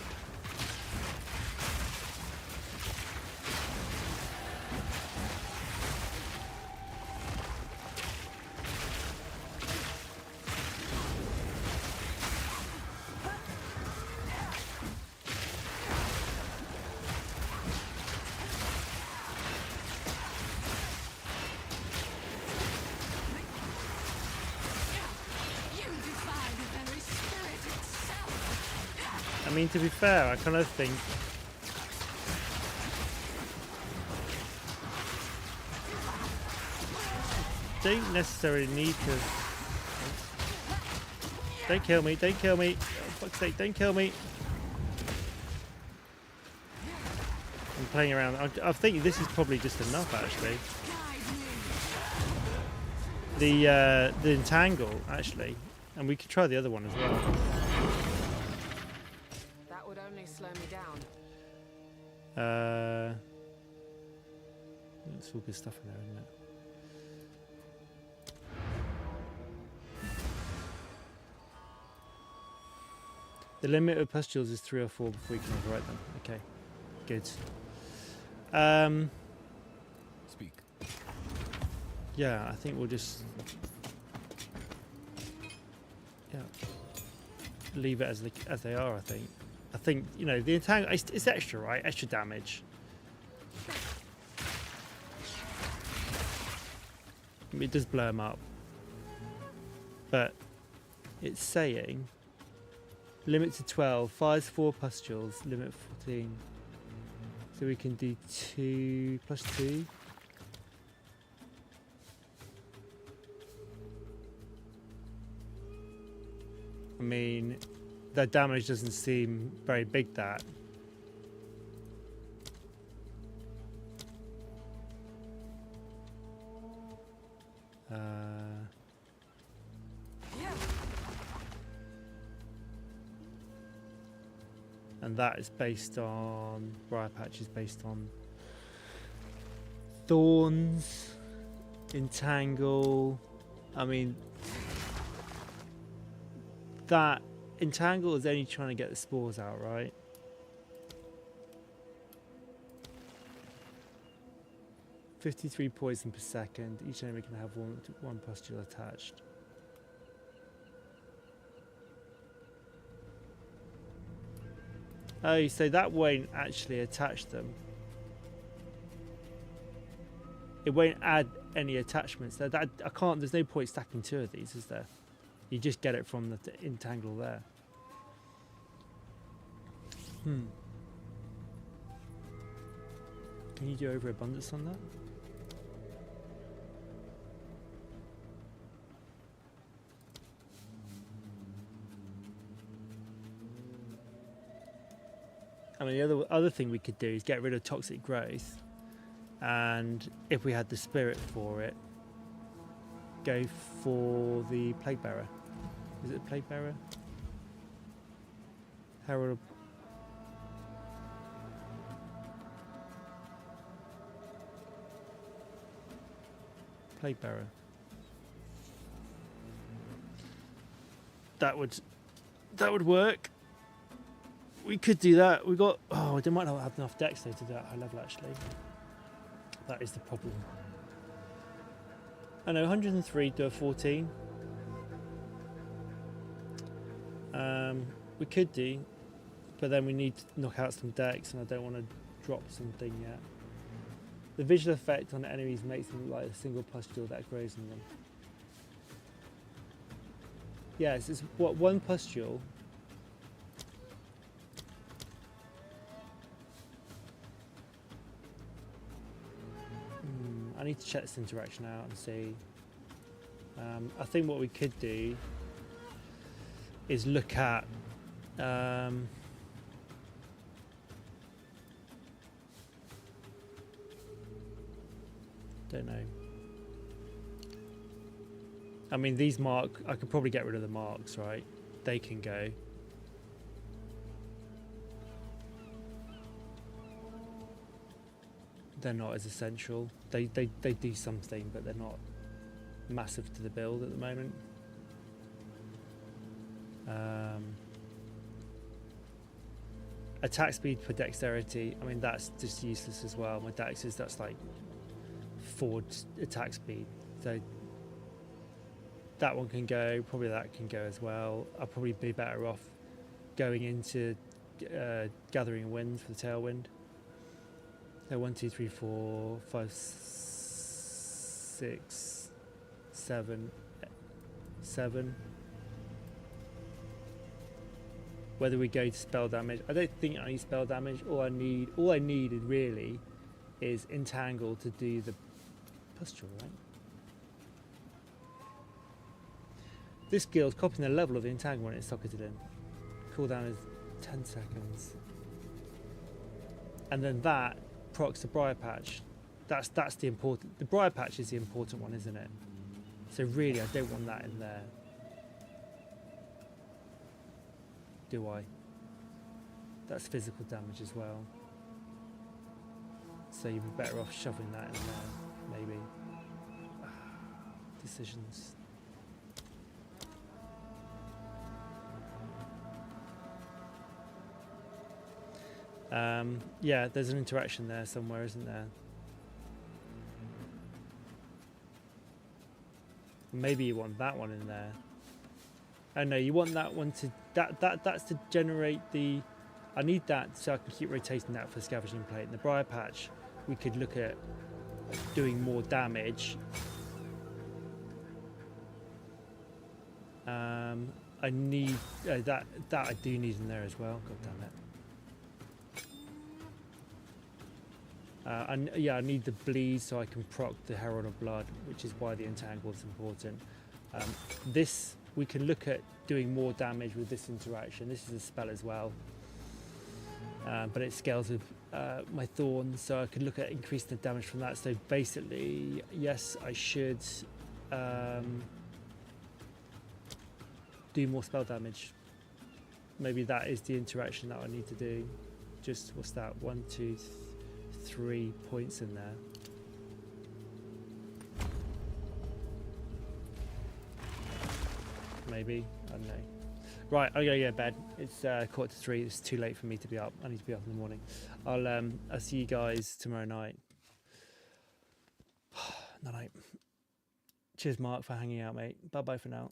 S1: I mean, to be fair, I kind of think don't necessarily need to. Don't kill me! Don't kill me! Oh, fuck's sake! Don't kill me! I'm playing around. I think this is probably just enough, actually. The entangle, actually, and we could try the other one as well.
S6: That would only slow me down.
S1: It's all good stuff in there, isn't it? The limit of pustules is 3 or 4 before you can overwrite them. Okay, good.
S5: Speak.
S1: Yeah, I think we'll just leave it as they are. I think you know the entangle. It's extra, right? Extra damage. It does blow them up, but it's saying limit to 12, fires 4 pustules, limit 14. So we can do 2 plus 2. I mean, that damage doesn't seem very big, that. And that is based on Briar Patch is based on Thorns, Entangle. I mean, that Entangle is only trying to get the spores out, right? $53 poison per second. Each enemy can have one pustule attached. Oh, so that won't actually attach them. It won't add any attachments. That I can't. There's no point stacking 2 of these, is there? You just get it from the entangle there. Can you do overabundance on that? I mean, the other thing we could do is get rid of toxic growth, and if we had the spirit for it, go for the plague bearer. Is it a plague bearer? Herald. Plague bearer. That would work. We could do that. We got. Oh, they might not have enough decks though to do that high level. Actually, that is the problem. I know 103 to a 14. We could do, but then we need to knock out some decks, and I don't want to drop something yet. The visual effect on enemies makes them look like a single pustule that grows in them. Yes, it's what, 1 pustule. I need to check this interaction out and see. I think what we could do is look at don't know. I mean, these I could probably get rid of the marks, right? They can go. They're not as essential. They do something, but they're not massive to the build at the moment. Attack speed for dexterity. I mean, that's just useless as well. My dex is, that's like 4 attack speed. So that one can go. Probably that can go as well. I'll probably be better off going into gathering wind for the tailwind. So 1, 2, 3, 4, 5, 6, 7, 7. Whether we go to spell damage, I don't think I need spell damage. All I need really is entangle to do the pustule, right? This skill is copying the level of the entangle when it's socketed in. Cooldown is 10 seconds, and then that procs the briar patch. That's the important. The briar patch is the important one, isn't it? So really, I don't want that in there. Do I? That's physical damage as well. So you'd be better off shoving that in there, maybe. Decisions. Yeah, there's an interaction there somewhere, isn't there? Maybe you want that one in there. Oh no, you want that one to that's to generate the. I need that so I can keep rotating that for scavenging plate. And the briar patch, we could look at doing more damage. I need that I do need in there as well. God damn it. Yeah, I need the bleed so I can proc the Herald of Blood, which is why the entangle is important. This, we can look at doing more damage with this interaction. This is a spell as well, but it scales with my thorns, so I can look at increasing the damage from that. So basically, yes, I should do more spell damage. Maybe that is the interaction that I need to do. Just, what's that? 1, 2, 3 points in there. Maybe, I don't know. Right, I'll go get to bed. It's 2:45. It's too late for me to be up. I need to be up in the morning. I'll see you guys tomorrow night. Night. Cheers, Mark, for hanging out, mate. Bye bye for now.